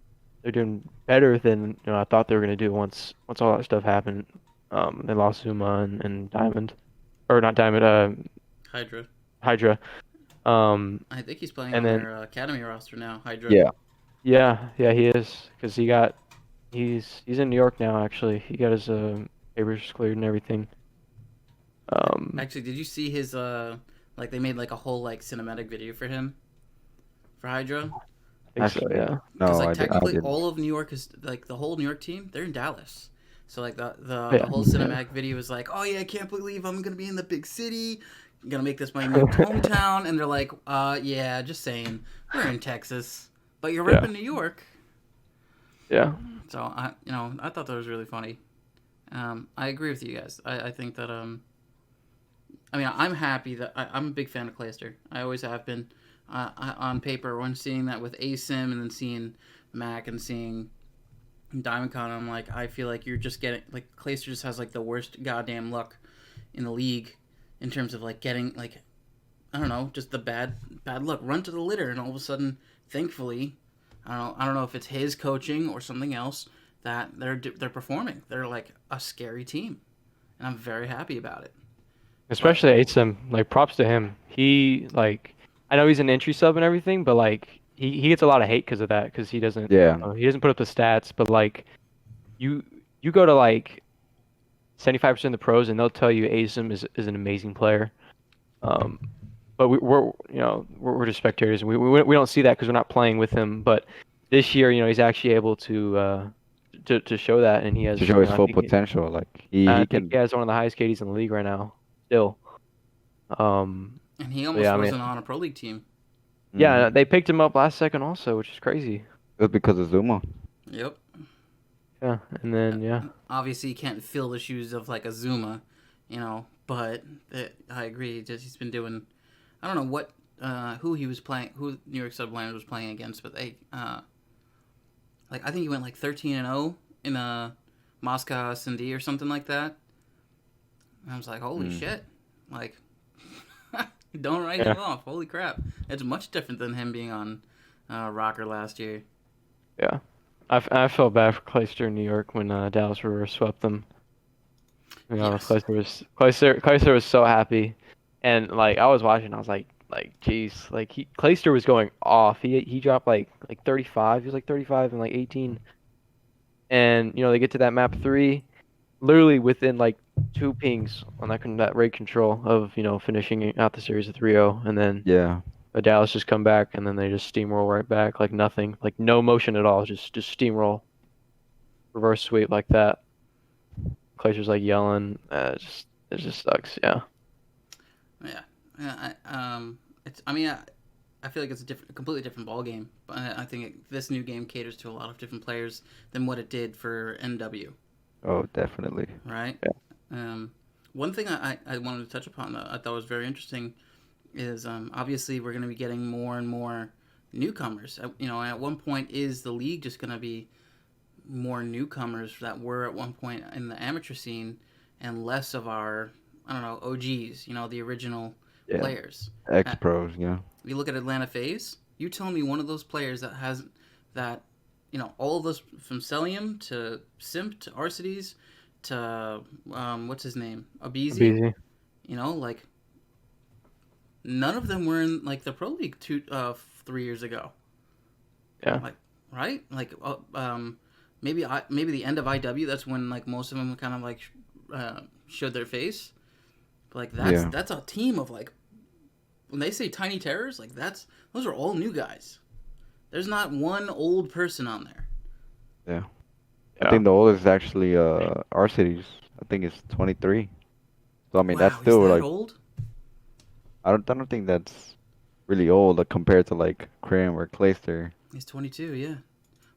better than I thought they were gonna do once all that stuff happened. They lost Zuma and Diamond, or not Diamond, Hydra. Hydra. Um, I think he's playing and on then their academy roster now. Hydra. Yeah. yeah, he is, because he's in New York now. Actually, he got his papers cleared and everything. Actually, did you see his like they made like a whole like cinematic video for him for Hydra? I think so, Actually, yeah. Because no, like I technically didn't. all of New York is like the whole New York team. They're in Dallas. So like Oh, the yeah, whole yeah. cinematic video is like, oh yeah, I can't believe I'm gonna be in the big city. I'm gonna make this my new hometown. And they're like, yeah, just saying, we're in Texas, but you're Yeah, repping New York. yeah. So I thought that was really funny. I agree with you guys. I think that I mean, I'm happy that I'm a big fan of Clayster. I always have been. On paper, when seeing that with ASIM and then seeing Mac and seeing Diamond Con, I'm like, I feel like you're just getting like Clayster just has like the worst goddamn luck in the league in terms of like getting like I don't know, just the bad luck run to the litter, and all of a sudden, thankfully, I don't know if it's his coaching or something else that they're performing. They're like a scary team, and I'm very happy about it. But Especially Aitzem, like props to him. I know he's an entry sub and everything, but like he gets a lot of hate because of that, because Yeah. he doesn't put up the stats, but like you you go to like 75% of the pros and they'll tell you Aitzem is an amazing player. Um, but we're just spectators. We don't see that because we're not playing with him. But this year, he's actually able to show that, and he has, To show his I full think potential, like I he think he can. has one of the highest KDs in the league right now, still. Um, and he but yeah, almost I mean, wasn't on a pro league team. yeah, Hmm. they picked him up last second also, which is crazy. It was because of Zuma. Yep. Yeah, and then yeah, Obviously, you can't fill the shoes of like a Zuma, But I agree. Just he's been doing. I don't know what who he was playing, who New York Sublanders was playing against, but they like I think he went like 13-0 in a Moscow S&D or something like that. And I was like, holy Mm. shit! Like, don't write yeah, him off. Holy crap! It's much different than him being on Rocker last year. yeah. I felt bad for Clayster in New York when Dallas Rivers swept them. To be honest, Yes. Clayster was so happy, and like I was watching, I was like, jeez, like Clayster was going off. He dropped like 35. He was like 35 and like 18, and they get to that map 3, literally within like 2 pings on that raid control of finishing out the series at 3-0, and then Yeah. Dallas just come back, and then they just steamroll right back like nothing, like no motion at all, just steamroll, reverse sweep like that. Clayster's like yelling. It just sucks. Yeah. Yeah. Yeah. It's. I mean, I feel like it's a completely different ball game. But I think this new game caters to a lot of different players than what it did for NW. Oh, definitely. Right. Yeah. One thing I wanted to touch upon that I thought was very interesting is obviously we're going to be getting more and more newcomers. At one point, is the league just going to be more newcomers that were at one point in the amateur scene, and less of our I don't know OGs. The original Yeah. players. Ex pros. Yeah. You look at Atlanta FaZe. You tell me one of those players that has that. All of those from Celium to Simp to Arcides to what's his name, Abizi. Busy. Like none of them were in like the pro league 3 years ago. Yeah. Like right, like maybe the end of IW. That's when like most of them kind of like showed their face. But like Yeah, that's a team of like when they say Tiny Terrors, like those are all new guys. There's not one old person on there. yeah. I Yeah. think the oldest is actually our city's. I think it's 23. So I mean that's Wow, he's still that like old? I don't think that's really old like, compared to like Krim or Clayster. He's 22, yeah.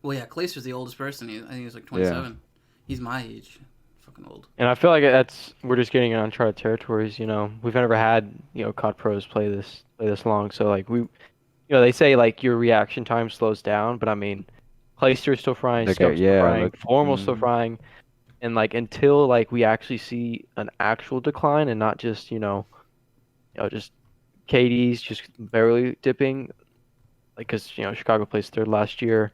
Well, yeah, Clayster's the oldest person. I think he's like Yeah. 27. He's my age. Fucking old. And I feel like we're just getting in uncharted territories. We've never had COD pros play this long. So like they say like your reaction time slows down, but I mean, Clayster's still frying, Like Scump's still yeah, frying, look. Formal's still frying, and like until like we actually see an actual decline and not just just KD's just barely dipping, like because Chicago placed third last year.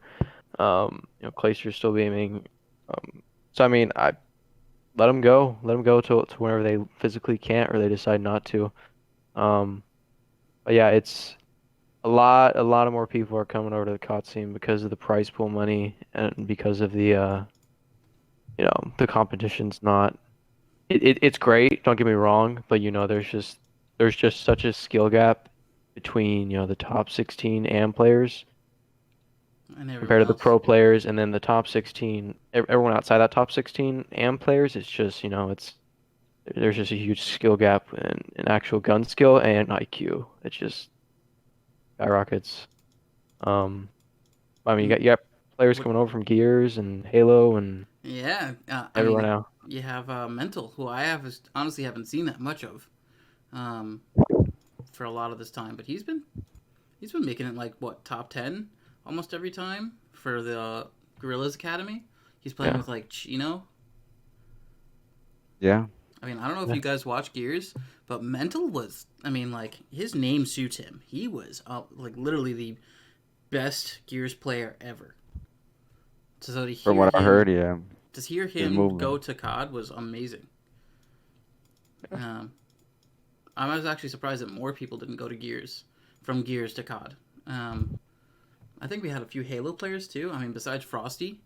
Clayster's still beaming. So I mean, I let them go to whenever they physically can't or they decide not to. Um, but yeah, it's a lot of more people are coming over to the COD scene because of the prize pool money and because of the competition's not. It's great. Don't get me wrong, but there's just such a skill gap between the top 16 AM players And everyone compared to the else. pro players, and then the top 16, everyone outside that top 16 AM players. It's just there's just a huge skill gap in actual gun skill and IQ. It's just skyrockets. Um, I mean, Mm, you got players What? coming over from Gears and Halo and Yeah. I everywhere mean, now. you have Mental, who honestly haven't seen that much of, um, for a lot of this time. But he's been making it like what top 10 almost every time for the Gorillas Academy. He's playing Yeah. with like Chino. Yeah. I mean, I don't know if Yeah. you guys watch Gears, but Mental was. I mean, like his name suits him. He was like literally the best Gears player ever. So From what I heard, yeah, to hear his him go movement. to COD was amazing. Um, I was actually surprised that more people didn't go to Gears from Gears to COD. Um, I think we had a few Halo players too. I mean, besides Frosty,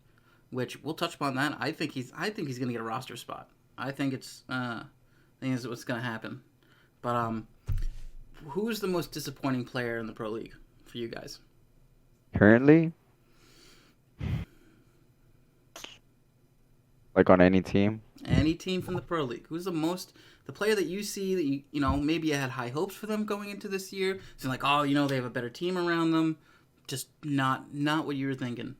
which we'll touch upon that. I think he's gonna get a roster spot. I think is what's gonna happen. But who's the most disappointing player in the pro league for you guys? Currently, like on any team, Any team from the pro league. Who's the player that you see that you maybe you had high hopes for them going into this year? So like, oh, they have a better team around them. Just not what you were thinking.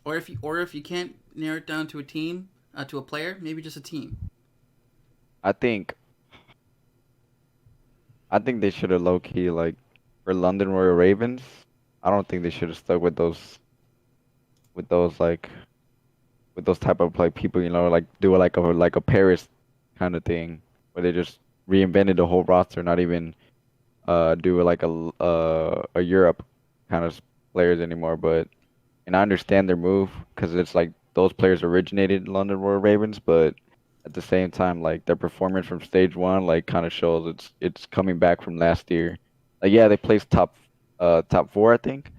Or if you can't narrow it down to a team, to a player, maybe just a team. I think I think they should have low key like for London Royal Ravens. I don't think they should have stuck with those like with those type of like people, like do it like a Paris kind of thing where they just reinvented the whole roster, not even do it like a Europe kind of players anymore. But and I understand their move because it's like those players originated in London Royal Ravens, but at the same time, like their performance from stage one, like kind of shows it's coming back from last year. Like yeah, they placed top four, I think,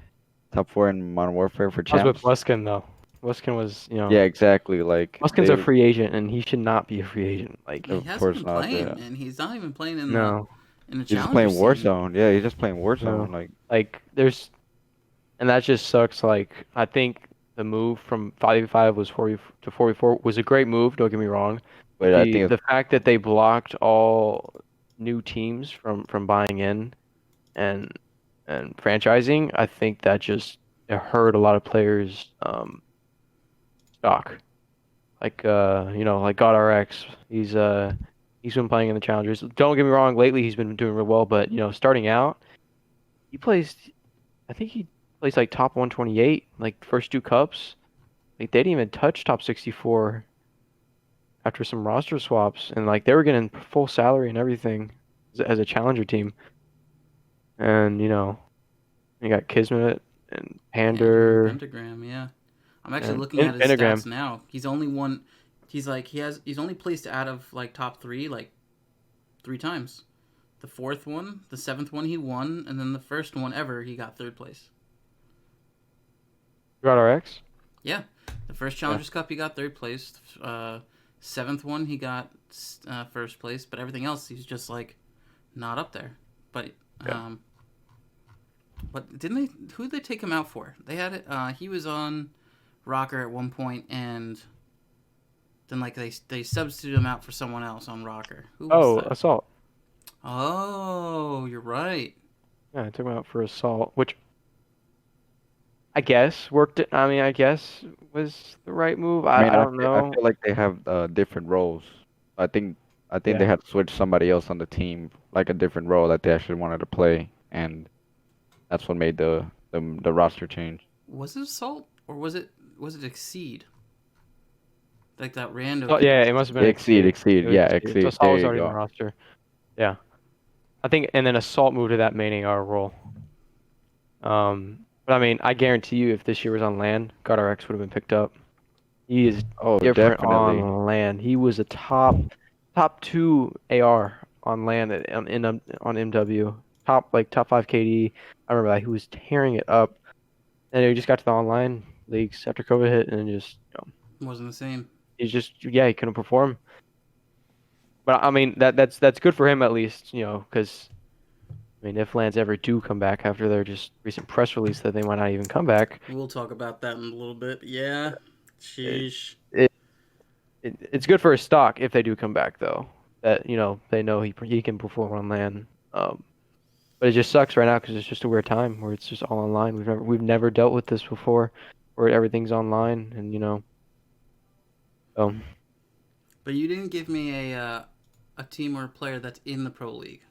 top four in Modern Warfare for I was with champs. Muskin though. Muskin was, Yeah, exactly. Like Muskin's a they, free agent and he should not be a free agent. Like, He of hasn't course been not. playing, Yeah, man. He's not even playing in the no, in the he's just challenger playing scene. Warzone. Yeah, he's just playing Warzone. no. Like, Like, and that just sucks. Like, I think the move from 5v5 was 40 to 44 was a great move. Don't get me wrong, but but I think the fact that they blocked all new teams from buying in and franchising, I think that just it hurt a lot of players' stock. Like like GodRx, he's been playing in the challengers. Don't get me wrong, lately he's been doing real well, but starting out, he plays. I think he plays like top 128, like first two cups. Like they didn't even touch top 64 after some roster swaps, and like they were getting full salary and everything as a challenger team. And you got Kismet and And Pander Pentagram, yeah. I'm actually and looking at his Pentagram. stats now. He's only won. He's only placed out of like top three like three times. The fourth one, the seventh one he won, and then the first one ever he got third place. GodRx. Yeah, the first Challengers Cup he got third place. Seventh one he got first place, but everything else he's just like not up there. But Yeah. but didn't they? Who did they take him out for? They had it. He was on Rocker at one point, and then like they substituted him out for someone else on Rocker. Who was Oh, that? assault. Oh, you're right. Yeah, I took him out for assault, which I guess worked. I mean, I guess was the right move. I mean, I don't I know. feel like they have different roles. I think they Yeah. had to switch somebody else on the team, like a different role that they actually wanted to play, and that's what made the roster change. Was it Assault or was it Exceed? Like that rando Oh, kid. yeah, it must have been Exceed, Exceed. exceed, It was yeah, Exceed. So exceed. assault There was you already in the go. roster. Yeah, I think, and then assault moved to that main AR role. But I mean, I guarantee you, if this year was on land, GodRx would have been picked up. He is Oh, different definitely. on land. He was a top two AR on land on MW. Top five KD. I remember that he was tearing it up, and he just got to the online leagues after COVID hit, and just Wasn't the same. he's just he couldn't perform. But I mean that's good for him at least, because I mean if lands ever do come back after their just recent press release that they might not even come back, We'll talk about that in a little bit. Yeah. it, Sheesh. it, it's good for his stock if they do come back though. That they know he can perform on land. But it just sucks right now because it's just a weird time where it's just all online. We've never dealt with this before, where everything's online and um But you didn't give me a team or a player that's in the pro league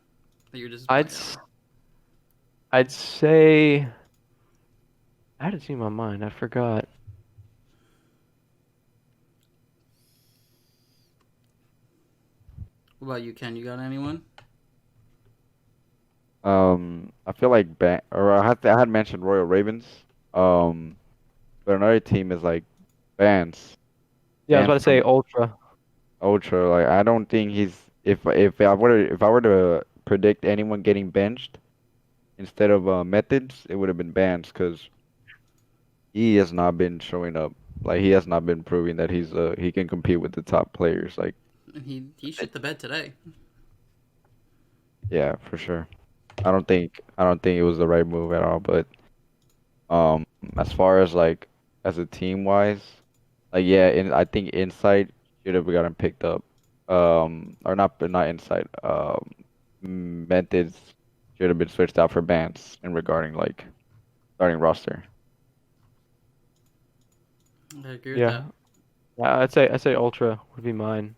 that you're I'd disappointed s- in. I'd say I had a team on mind. I forgot. What about you, Ken? You got anyone? I feel like I had mentioned Royal Ravens. Um, but another team is like Vance. Yeah, I was about Vance to say from Ultra. Ultra. Like I don't think he's if I were to predict anyone getting benched instead of Methods, it would have been Vance because he has not been showing up. Like he has not been proving that he can compete with the top players. Like And he shit the bed today. yeah, for sure. I don't think it was the right move at all. But as far as like as a team wise, like yeah, I think Insight should have gotten picked up. Or not Insight. Methods should have been switched out for Bans in regarding like starting roster. I agree with Yeah, that. I'd say Ultra would be mine.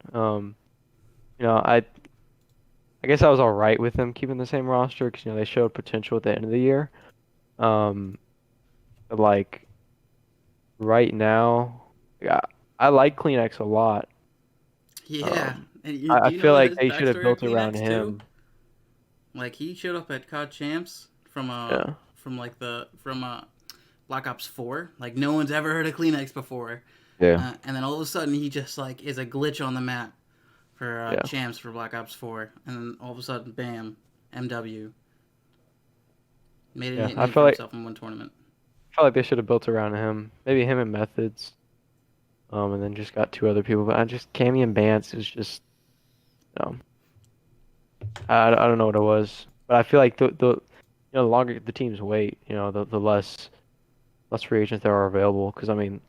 I guess I was all right with them keeping the same roster because they showed potential at the end of the year. Um, but like right now, yeah, I like Kleenex a lot. Yeah. Um, And I do I you feel know like his they should have backstory on built around Kleenex too? him. Like he showed up at COD Champs Yeah, from Black Ops 4. Like no one's ever heard of Kleenex before. Yeah, And then all of a sudden he just like is a glitch on the map for yeah, Champs for Black Ops 4. And then all of a sudden, bam, MW made a yeah. name for himself in one tournament. I feel like they should have built around him. Maybe him and Methods. And then just got two other people. But I just Cammy and Bance is just um, I don't know what it was, but I feel like the longer the teams wait, the less free agents there are available. Because I mean,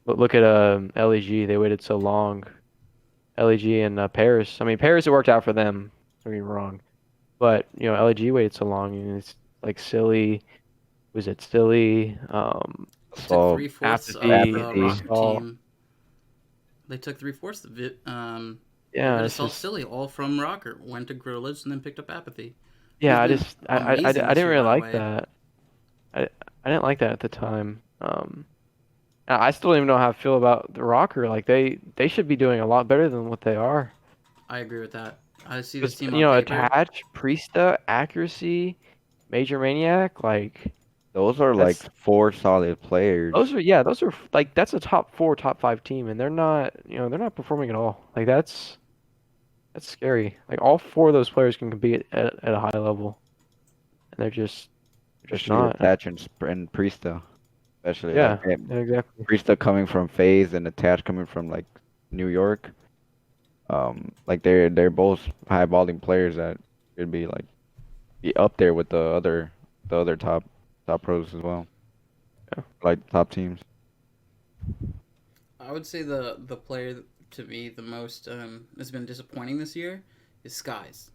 look at LEG. They waited so long. LEG and Paris. I mean, Paris it worked out for them. Don't get me wrong, but LEG waited so long, and it's like silly. Was it silly? They took so 3/4 of Apathy, the apathy. Rocket Assault. team. They took 3/4 of it. They Yeah, rid of it's Salt just Silly all from Rocker. Went to Gorillas and then picked up Apathy. Who's yeah. I been just amazing I this didn't year, really by the like way. that. I didn't like that at the time. I still don't even know how I feel about the Rocker. Like they should be doing a lot better than what they are. I agree with that. I see this Because team on paper. Attach, Priesta, Accuracy, Major Maniac, like Those are like that's four solid players. those are like that's a top four, top five team, and they're not performing at all. Like that's scary. Like all four of those players can compete at a high level, and they're just Especially not. Attach and Priesta. especially like Yeah, yeah, exactly. Priestahh coming from FaZe and Attach coming from like New York. Like they're both high volume players that should be like be up there with the other top pros as well, Yeah. like top teams. I would say the player to me the most has been disappointing this year is Skies.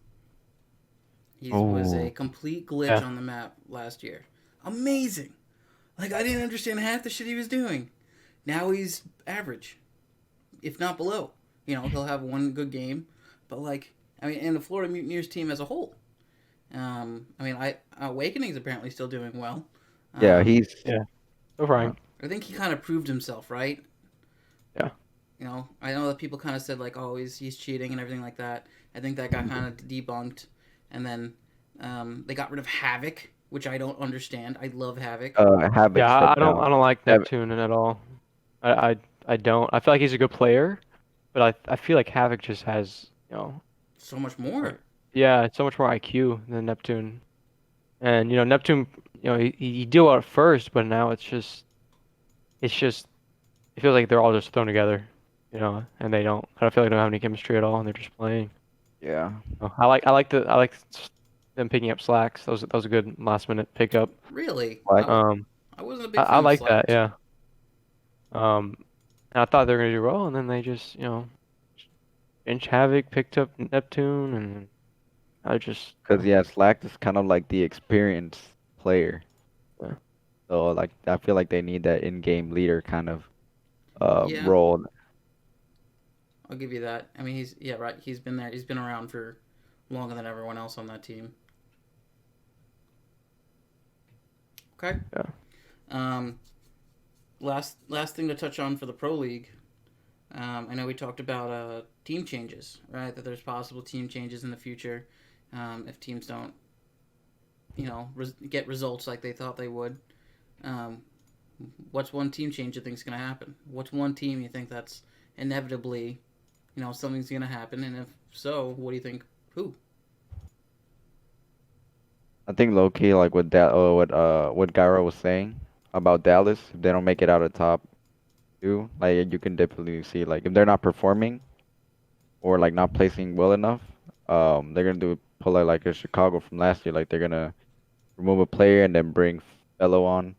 He was a Oh, complete glitch Yeah. on the map last year. Amazing. Like I didn't understand half the shit he was doing. Now he's average, if not below. You know, he'll have one good game, but like I mean, and the Florida Mutineers team as a whole. I mean, I Awakening's apparently still doing well. yeah, Um, he's Yeah. So fine. I think he kind of proved himself, right? Yeah. You know, I know that people kind of said like, oh, he's cheating and everything like that. I think that got kind of debunked, and then they got rid of Havoc, which I don't understand. I love Havoc. Havoc Yeah, I stepped don't down. I don't like Hav- Neptune at all. I I don't. I feel like he's a good player, but I feel like Havoc just has, So much uh, more. yeah, so much more IQ than Neptune. And Neptune, he did well at first, but now it's just it feels like they're all just thrown together, and I don't feel like they don't have any chemistry at all, and they're just playing. Yeah, I like them picking up slacks. That was a good last minute pickup. Really, like I wasn't a I, big I fan of like that, Slacks. yeah. Um, and I thought they were gonna do well, and then they just, bench Havoc, picked up Neptune, and I just, because yeah, Slack is kind of like the experienced player. yeah. So like I feel like they need that in-game leader kind of Yeah, role. I'll give you that. I mean, yeah, right. He's been there. He's been around for longer than everyone else on that team. Okay. Yeah. Um, last thing to touch on for the Pro League. I know we talked about team changes, right? That there's possible team changes in the future if teams don't, get results like they thought they would. Um, what's one team change you think is going to happen? What's one team you think that's inevitably, something's going to happen? And if so, what do you think? Who? I think low key like what Gyro was saying about Dallas, if they don't make it out of top two, like you can definitely see like if they're not performing or like not placing well enough, they're gonna pull out like a Chicago from last year, like they're gonna remove a player and then bring Fellow on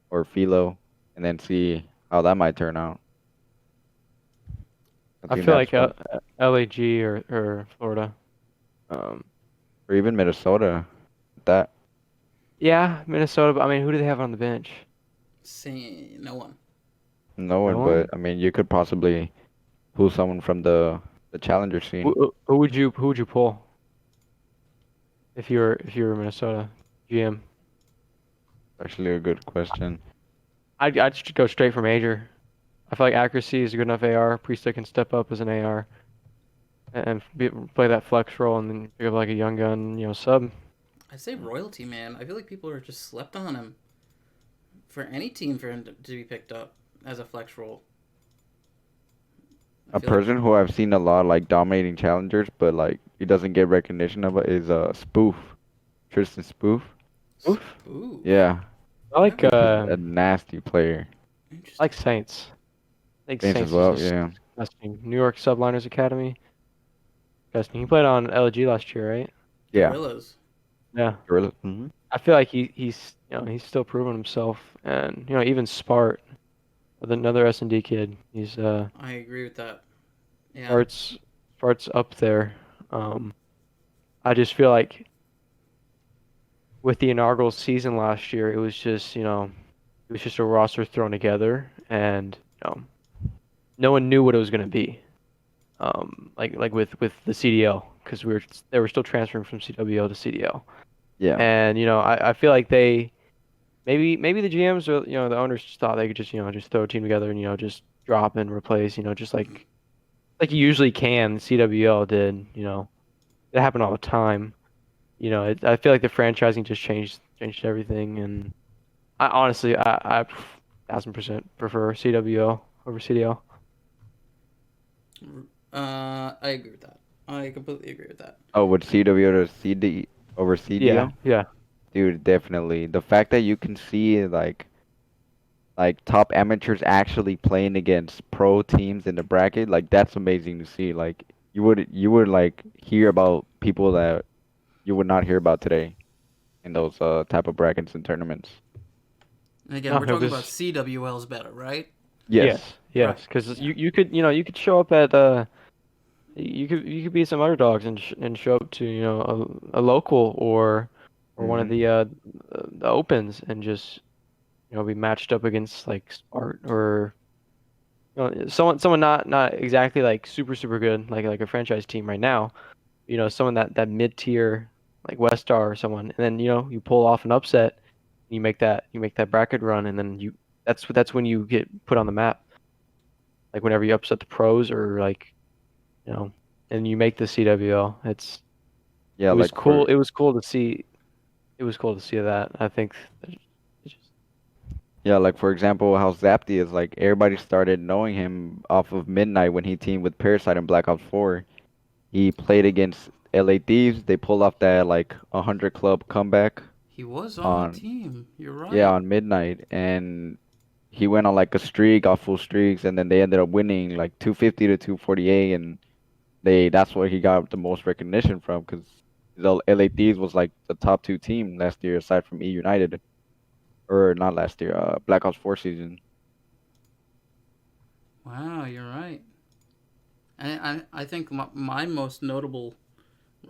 or Philo and then see how that might turn out. I I think feel that's like what, LAG or Florida. Um, or even Minnesota. That yeah, Minnesota. But I mean, who do they have on the bench? Say no one. no No one, but one. I mean you could possibly pull someone from the challenger Who, scene. who who would you pull if you were Minnesota GM? Actually, a good question. I'd just go straight for Major. I feel like accuracy is a good enough AR. Priestahh can step up as an AR and play that flex role, and then pick up like a young gun, sub. I say royalty, man. I feel like people are just slept on him for any team for him to be picked up as a flex role. I A feel like, person who I've seen a lot like dominating challengers, but like he doesn't get recognition of it is Spoof, Tristan Spoof. Oof. ooh, Yeah, I like never, he's uh, a nasty player. I interesting. like Saints. I think Saints as Saints is well. just Yeah, disgusting. New York Subliners Academy. Disgusting. He played on LG last year, right? yeah. Gorillas. Yeah. Gorilla. Hmm. I feel like he's still proving himself, and even Spart, with another S&D kid. He's I agree with that. Yeah, Spart's Spart's up there. Um, I just feel like with the inaugural season last year, it was just a roster thrown together, and no one knew what it was going to be. Like with the CDL, because they were still transferring from CWL to CDL, Yeah, and I feel like they maybe the GMs or the owners just thought they could just throw a team together and just drop and replace, just like you usually can. CWL did, it happened all the time. I feel like the franchising just changed everything, and I honestly, I 1000% prefer CWL over CDL. I agree with that. I completely agree with that. oh, with CW to CD over Yeah, CDL? yeah, Dude, definitely. The fact that you can see like like top amateurs actually playing against pro teams in the bracket, like that's amazing to see. Like you would like hear about people that you would not hear about today in those type of brackets and tournaments. And again, No, we're it talking about was CWL's better, right? Yes. yes, Right. because you could show up at you could beat some underdogs and show up to a local or one of Hmm. the opens and just be matched up against like Spart or someone not exactly like super good like a franchise team right now. Someone that mid tier like Westar or someone, and then you pull off an upset, you make that bracket run, and then that's when you get put on the map. Like whenever you upset the pros or like you know, and you make the CWL. Yeah, It was like cool. for It was cool to see. It was cool to see that. I think it just yeah, like for example, how Zapti is like everybody started knowing him off of Midnight when he teamed with Parasite in Black Ops 4. He played against LA Thieves. They pulled off that like 100 club comeback He was on the on team. You're yeah, right. on Midnight, and he went on like a streak, off full streaks, and then they ended up winning like 250 to 248, and that's where he got the most recognition from because the LA Thieves was like the top two team last year aside from E United, or not last year, Black Ops 4 season. Wow, you're right. I think my most notable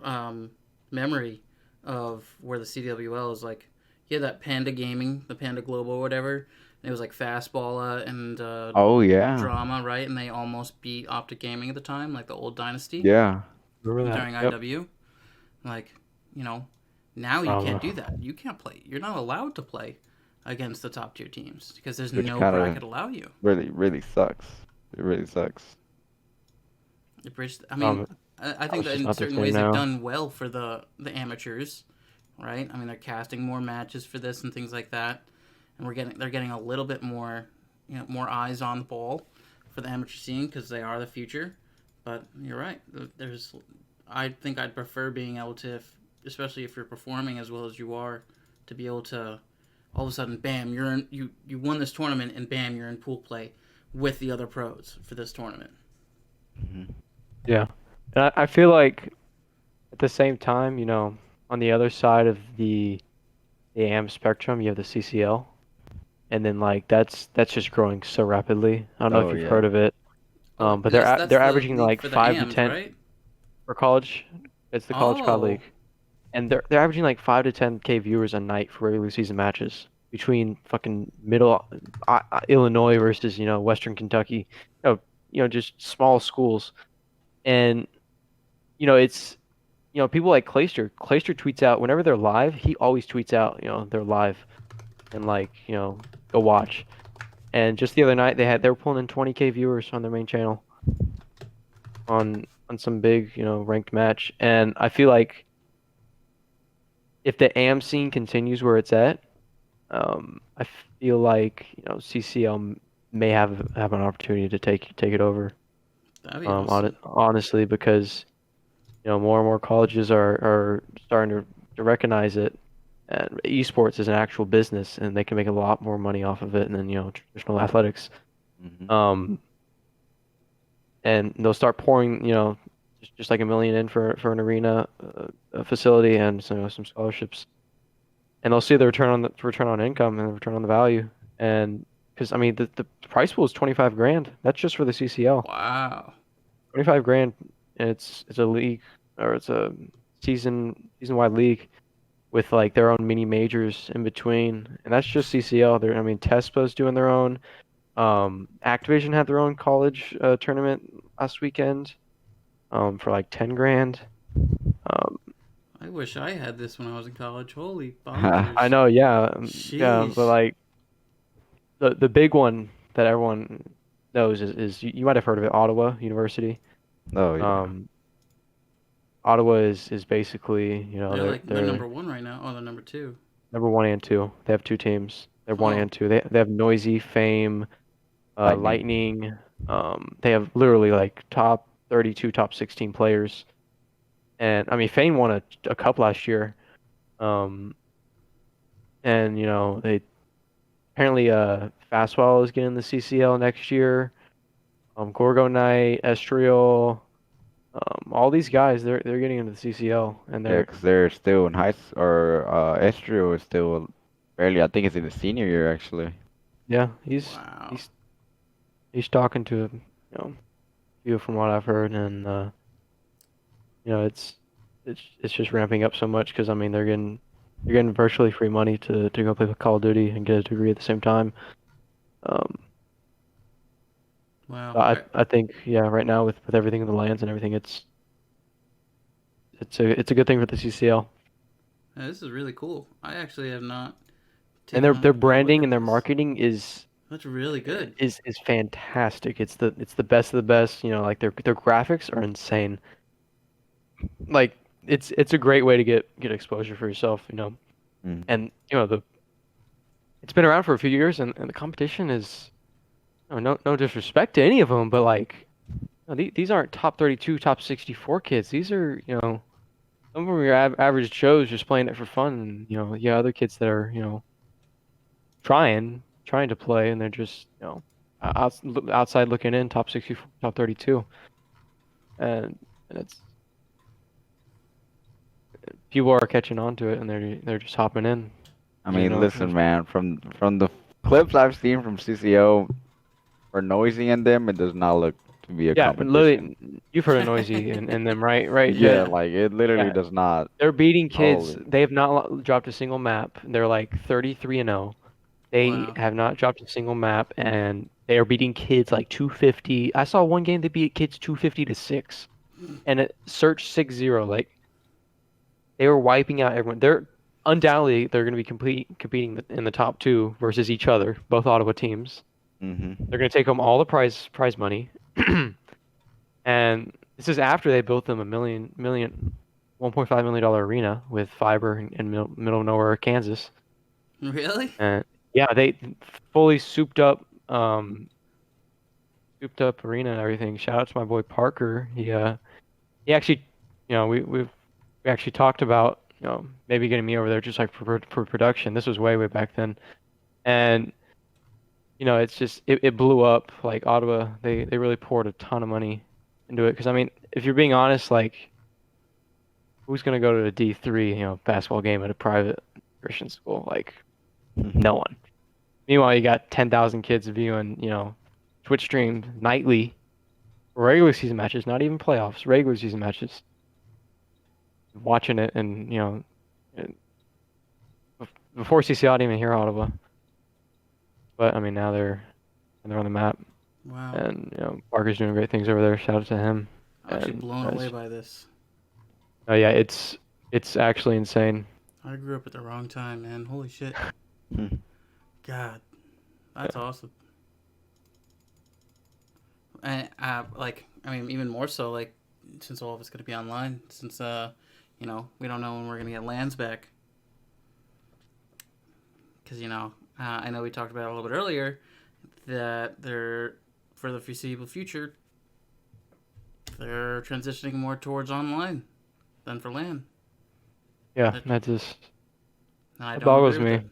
um, memory of where the CWL is like, yeah, that Panda Gaming, the Panda Global, whatever. It was like Fastballa and Oh yeah, Drama, right? And they almost beat Optic Gaming at the time, like the old Dynasty yeah, remember that. during Yep. IW. Like, you know, now you can't do that. You can't play. You're not allowed to play against the top tier teams because there's which no kind of bracket allow you. really sucks. It really sucks. The bridge. I mean, I think It's that just in not the certain same ways they've now. done well for the amateurs, right? I mean, they're casting more matches for this and things like that, and they're getting a little bit more, more eyes on the ball for the amateur scene because they are the future. But you're right. There's, I think I'd prefer being able to, especially if you're performing as well as you are, to be able to all of a sudden, bam, you won this tournament, and bam, you're in pool play with the other pros for this tournament. Hmm. Yeah, and I feel like at the same time, on the other side of the AM spectrum, you have the CCL, and then like that's just growing so rapidly. I don't know if Oh you've yeah, heard of it, Oh, but that's they're the averaging league like for the five to AMs, ten right? for college. It's the College COD Oh, League. And they're averaging like 5 to 10K viewers a night for regular season matches between fucking middle Illinois versus Western Kentucky, just small schools. And it's people like Clayster. Clayster tweets out whenever they're live. He always tweets out they're live and like go watch. And just the other night they were pulling in 20K viewers on their main channel on some big ranked match. And I feel like if the AM scene continues where it's at. I feel like CCL may have an opportunity to take it over. that'd be awesome. Honestly, because more and more colleges are starting to recognize it, and esports is an actual business, and they can make a lot more money off of it than traditional athletics. hmm Um, and they'll start pouring just like a million in for an arena facility and some scholarships, and they'll see the return on income and the return on the value. And because I mean the price pool is 25 grand. That's just for the CCL. Wow. 25 grand. And it's a league or it's a season wide league with like their own mini majors in between, and that's just CCL. I mean, Tespa's doing their own. Activision had their own college tournament last weekend. For like 10 grand. Um, I wish I had this when I was in college. Holy I bonkers. know, yeah, yeah, but Sheesh. like the big one that everyone knows is you might have heard of it, Ottawa University. Oh yeah. Um, Ottawa is basically, They're they're number one right now. Oh, they're number two. number one and two. They have two teams. They're one Huh. and two. They have Noisy, Fame, Lightning. Lightning. They have literally like top 32, top 16 players. And I mean, Fame won a cup last year. Um, and they apparently Fastwell is getting the CCL next year. Gorgo Knight, Estriel, all these guys they're getting into the CCL and Yeah, they're 'cause they're still in or Estrio is still barely. I think it's in the senior year actually. yeah, Wow. he's he's talking to few from what I've heard, and it's just ramping up so much because I mean they're getting virtually free money to go play with Call of Duty and get a degree at the same time. Um, Wow. I think yeah, right now with everything in the lands and everything, it's a good thing for the CCL. This is really cool. I actually have not And taken their a look branding at and their this. marketing That's really good. is fantastic. It's the best of the best. Like their graphics are insane. Like it's a great way to get exposure for yourself. Mm. And it's been around for a few years, and the competition is no disrespect to any of them, but like these aren't top 32, top 64 kids. These are some of them are your average Joes just playing it for fun, and other kids that are trying to play, and they're just outside looking in, top 64, top 32, and it's people are catching on to it, and they're just hopping in. I Even mean, though listen, man, from the clips I've seen from CCO for Noisy and them, it does not look to be a yeah, competition. literally, you've heard of Noisy and them, right, Yeah, Jet? like it literally Yeah, does not. they're beating kids. Holy. They have not dropped a single map. They're like 33-0. They Wow. have not dropped a single map, and they are beating kids like 250. I saw one game they beat kids 250 to 6, and it search 6-0. Like they were wiping out everyone. They're going to be competing in the top two versus each other, both Ottawa teams. Mm-hmm. They're going to take home all the prize money, and this is after they built them a $1.5 million arena with fiber in middle of nowhere, Kansas. Really? And yeah, they fully souped up arena and everything. Shout out to my boy Parker. He actually, we actually talked about maybe getting me over there just like for production. This was way back then, and it's just it blew up. Like Ottawa, they really poured a ton of money into it. Because I mean, if you're being honest, like who's gonna go to a D3 basketball game at a private Christian school? Like no one. Meanwhile, you got 10,000 kids viewing Twitch stream nightly regular season matches, not even playoffs, regular season matches, watching it, and before CCL, I didn't even hear Ottawa, but I mean now they're on the map, Wow. and Parker's doing great things over there. Shout out to him. I'm actually And blown away by this. oh yeah, it's actually insane. I grew up at the wrong time, man. Holy shit. God, that's Yeah. awesome. And I mean, even more so, like, since all of it's gonna be online, since we don't know when we're gonna get lands back, because I know we talked about it a little bit earlier that they're for the foreseeable future they're transitioning more towards online than for LAN. Yeah, That, that just I that don't agree boggles with me. it.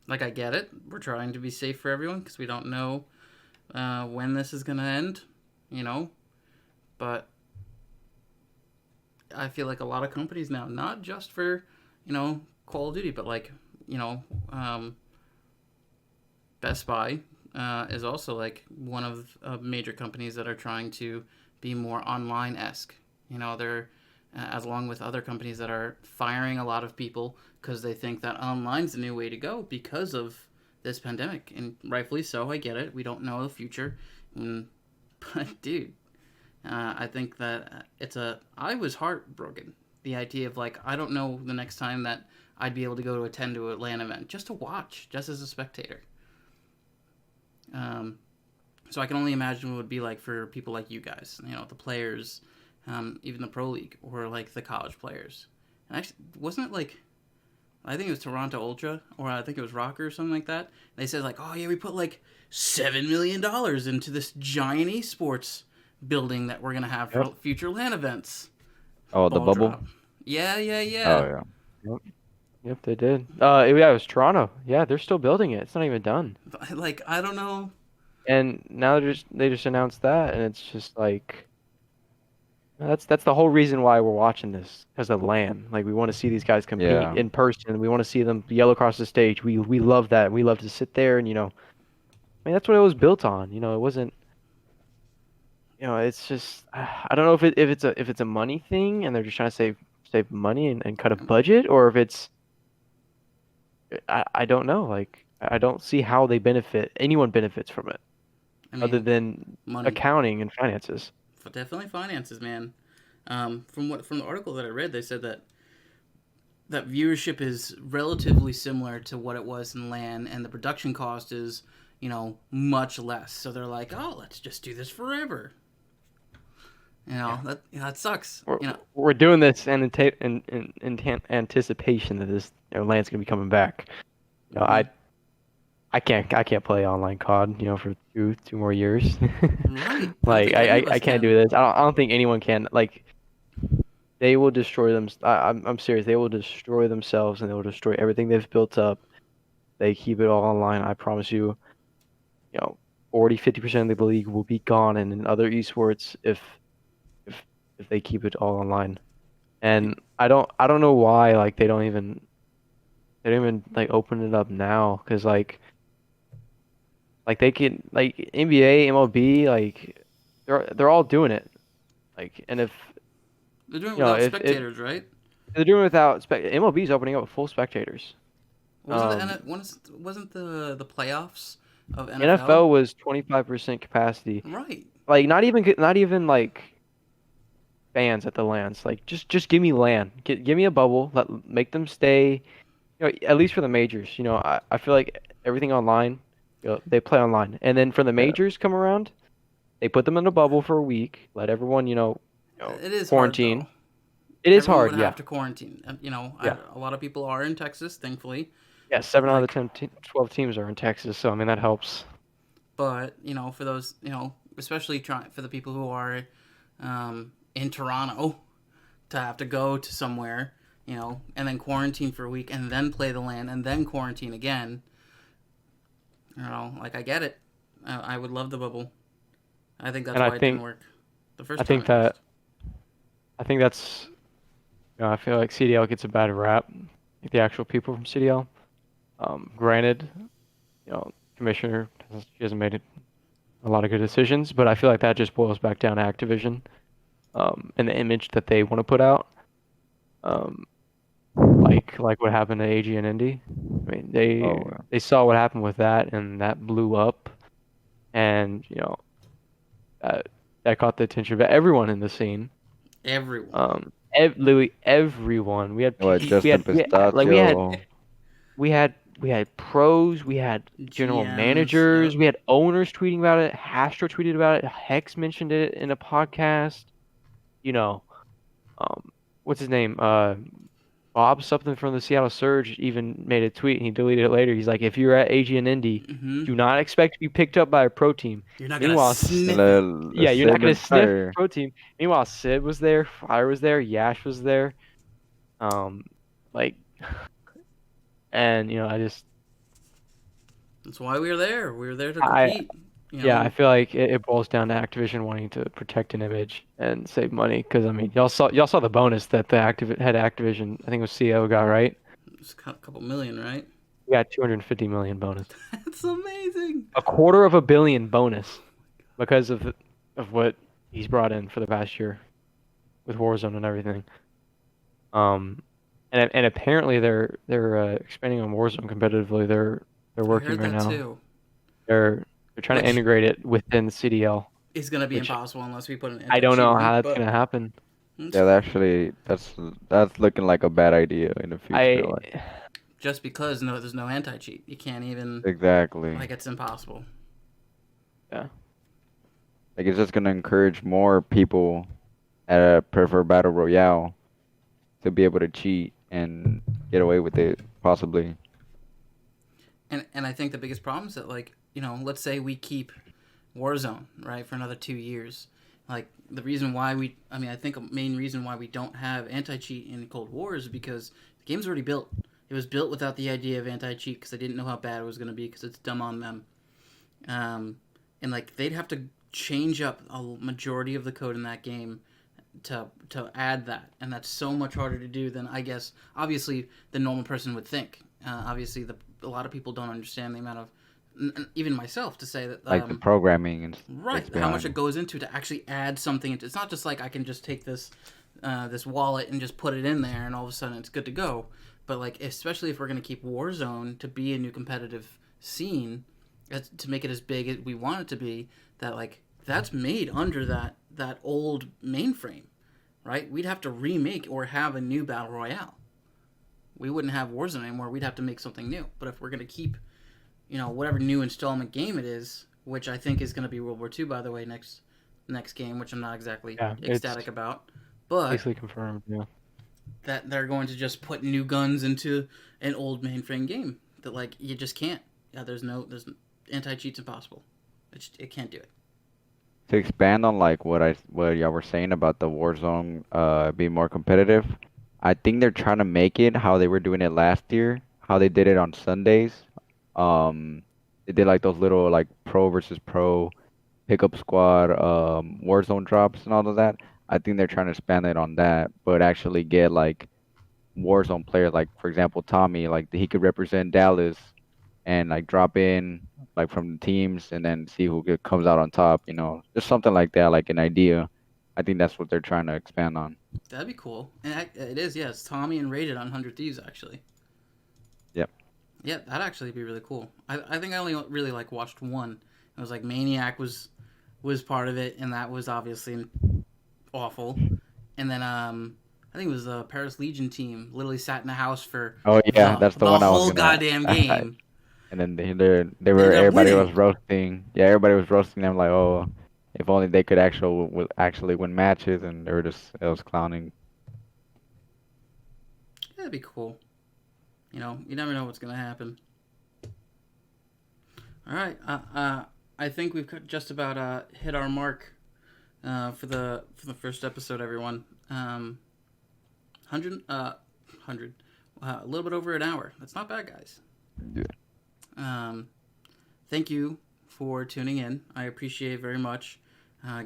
Like, I get it. We're trying to be safe for everyone because we don't know when this is gonna end, But I feel like a lot of companies now, not just for Call of Duty, but like Best Buy is also like one of major companies that are trying to be more online esque. They're as along with other companies that are firing a lot of people because they think that online's the new way to go because of this pandemic, and rightfully so. I get it. We don't know the future, but dude, I think that I was heartbroken. The idea of like I don't know the next time that I'd be able to go to attend to a LAN event just to watch, just as a spectator. Um, so I can only imagine what it would be like for people like you guys, the players, even the pro league or like the college players. And actually, wasn't it like I think it was Toronto Ultra or I think it was Rocker or something like that. They said like, oh yeah, we put like $7 million into this giant esports building that we're gonna have for future LAN events. Oh, the Ball bubble. drop. Yeah, yeah, Oh yeah. yeah. Yep. Yep, they did. Yeah, it was Toronto. Yeah, they're still building it. It's not even done. Like, I don't know. And now they just announced that, and it's just like that's the whole reason why we're watching this because of LAN. Like we want to see these guys compete Yeah. in person. We want to see them yell across the stage. We love that. We love to sit there and I mean that's what it was built on. It wasn't. It's just I don't know if it's a money thing and they're just trying to save money and cut a budget, or if it's I don't know. Like I don't see how anyone benefits from it I other mean, than money. accounting and finances. Definitely finances, man. From the article that I read, they said that viewership is relatively similar to what it was in LAN, and the production cost is, much less. So they're like, oh, let's just do this forever. That sucks. We're doing this in anticipation that this LAN's gonna be coming back. Mhm. I can't play online COD for two more years. Right. I don't Like think any of I us can't can. do this. I don't think anyone can. Like they will destroy them. I'm serious. They will destroy themselves and they will destroy everything they've built up. They keep it all online. I promise you. 40-50% of the league will be gone, and in other esports if if they keep it all online. And I don't know why like they don't even like open it up now because like they can like NBA, MLB like they're all doing it like and They're doing it without if spectators, right? they're doing it without MLB's opening up with full spectators. Wasn't the Um, wasn't the playoffs of NFL? NFL was 25% capacity. Right. Like not even like fans at the lands. Like just give me land. Give me a bubble. Make them stay. At least for the majors. I feel like everything online. They play online, and then for the Yeah. majors come around, they put them in a bubble for a week. Let everyone It is hard though. quarantine. It is Everyone hard. would have Yeah, to quarantine. yeah, A lot of people are in Texas, thankfully. yeah. But 7 out of the like, 10, 12 teams are in Texas, so I mean that helps. for those, especially for the people who are in Toronto, to have to go to somewhere, and then quarantine for a week, and then play the LAN, and then quarantine again. Like I get it. I would love the bubble. I think that's And I why it didn't think work the first I time think at least. that I think that's I feel like CDL gets a bad rap. Like the actual people from CDL. Granted, commissioner she hasn't made a lot of good decisions, but I feel like that just boils back down to Activision, and the image that they want to put out. Um, like what happened to AG and Indy. I mean, Oh, they saw what happened with that, and that blew up, and that that caught the attention of everyone in the scene. Everyone. Literally everyone. We had yeah. Well, we Justin had we had, like we had Pistachio. we had we had pros, we had general GMs. managers, Yep. we had owners tweeting about it. Hastro tweeted about it. Hex mentioned it in a podcast. You know, um, what's his name? Bob something from the Seattle Surge even made a tweet and he deleted it later. He's like, if you're at AG and Indy, Hmm. do not expect to be picked up by a pro team. You're not gonna Meanwhile, sniff it. yeah, you're not Sid gonna and sniff Fire. pro team. Meanwhile, Sid was there, Fire was there, Yash was there. Um, like, and That's why we were there. We were there to I compete. You yeah, I know, feel like it boils down to Activision wanting to protect an image and save money. Because I mean, y'all saw the bonus that the head of Activision, I think it was CEO got, right? it's a couple million, right? We got 250 million bonus, That's amazing. $250 million bonus because of what he's brought in for the past year with Warzone and everything. Um, and apparently they're expanding on Warzone competitively. They're I working heard right that now. too. They're trying to Which integrate it within CDL, is gonna be which impossible unless we put an I don't know anti-cheat in how it. that's But gonna happen. Yeah, that's looking like a bad idea in the future. I Like just because there's no anti-cheat, you can't even exactly. like it's impossible. yeah. Like it's just gonna encourage more people that prefer battle royale to be able to cheat and get away with it, possibly. And I think the biggest problem is that let's say we keep Warzone right for another 2 years. Like the reason why I think a main reason why we don't have anti cheat in Cold War is because the game's already built. It was built without the idea of anti-cheat because they didn't know how bad it was going to be because it's dumb on them. And like they'd have to change up a majority of the code in that game to add that, and that's so much harder to do than I guess obviously the normal person would think. Obviously, a lot of people don't understand the amount of even myself to say that Like the programming and right how much it goes into to actually add something. It's not just like I can just take this this wallet and just put it in there and all of a sudden it's good to go. But like especially if we're going to keep Warzone to be a new competitive scene, to make it as big as we want it to be, that like that's made under that old mainframe, right? We'd have to remake or have a new battle royale. We wouldn't have Warzone anymore. We'd have to make something new. But if we're going to keep, whatever new installment game it is, which I think is going to be World War II, by the way, next game, which I'm not exactly ecstatic about, but basically confirmed. Yeah. That they're going to just put new guns into an old mainframe game that like you just can't. Yeah, there's anti-cheat's impossible. It can't do it. To expand on like what y'all were saying about the Warzone being more competitive, I think they're trying to make it how they were doing it last year, how they did it on Sundays. They did like those little like pro versus pro pickup squad Warzone drops and all of that. I think they're trying to expand it on that, but actually get like Warzone players, like for example Tommy, like he could represent Dallas and like drop in like from the teams and then see who comes out on top. Just something like that, like an idea. I think that's what they're trying to expand on. That'd be cool. And it is, yeah. It's Tommy and Rated on 100 Thieves, actually. Yep. Yeah, that'd actually be really cool. I think I only really like watched one. It was like Maniac was part of it, and that was obviously awful. And then I think it was the Paris Legion team literally sat in the house for that's the one I was whole goddamn game. And then everybody was roasting. Yeah, everybody was roasting them like, oh, if only they could actually win matches, and it was clowning. That'd be cool. You never know what's gonna happen. All right, I think we've just about hit our mark for the first episode, everyone. 100, a little bit over an hour. That's not bad, guys. Yeah. Thank you for tuning in. I appreciate it very much.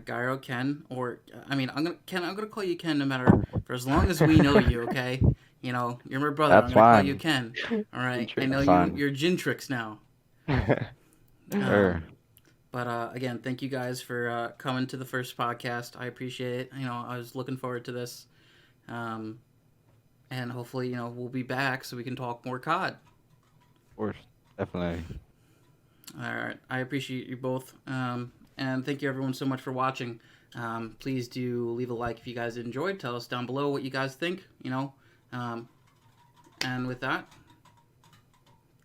Gyro, Ken, I'm gonna call you Ken no matter for as long as we know you. Okay, you're my brother. That's I'm gonna fine. call you Ken. All right, I know you're Gintrix now. Sure. But again, thank you guys for coming to the first podcast. I appreciate it. I was looking forward to this, and hopefully, we'll be back so we can talk more COD. Of course, definitely. All right, I appreciate you both, and thank you everyone so much for watching. Please do leave a like if you guys enjoyed. Tell us down below what you guys think. And with that,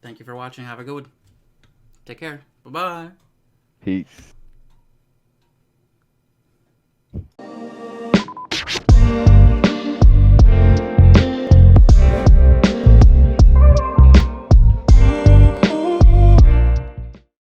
thank you for watching. Have a good one. Take care. Bye-bye. Peace.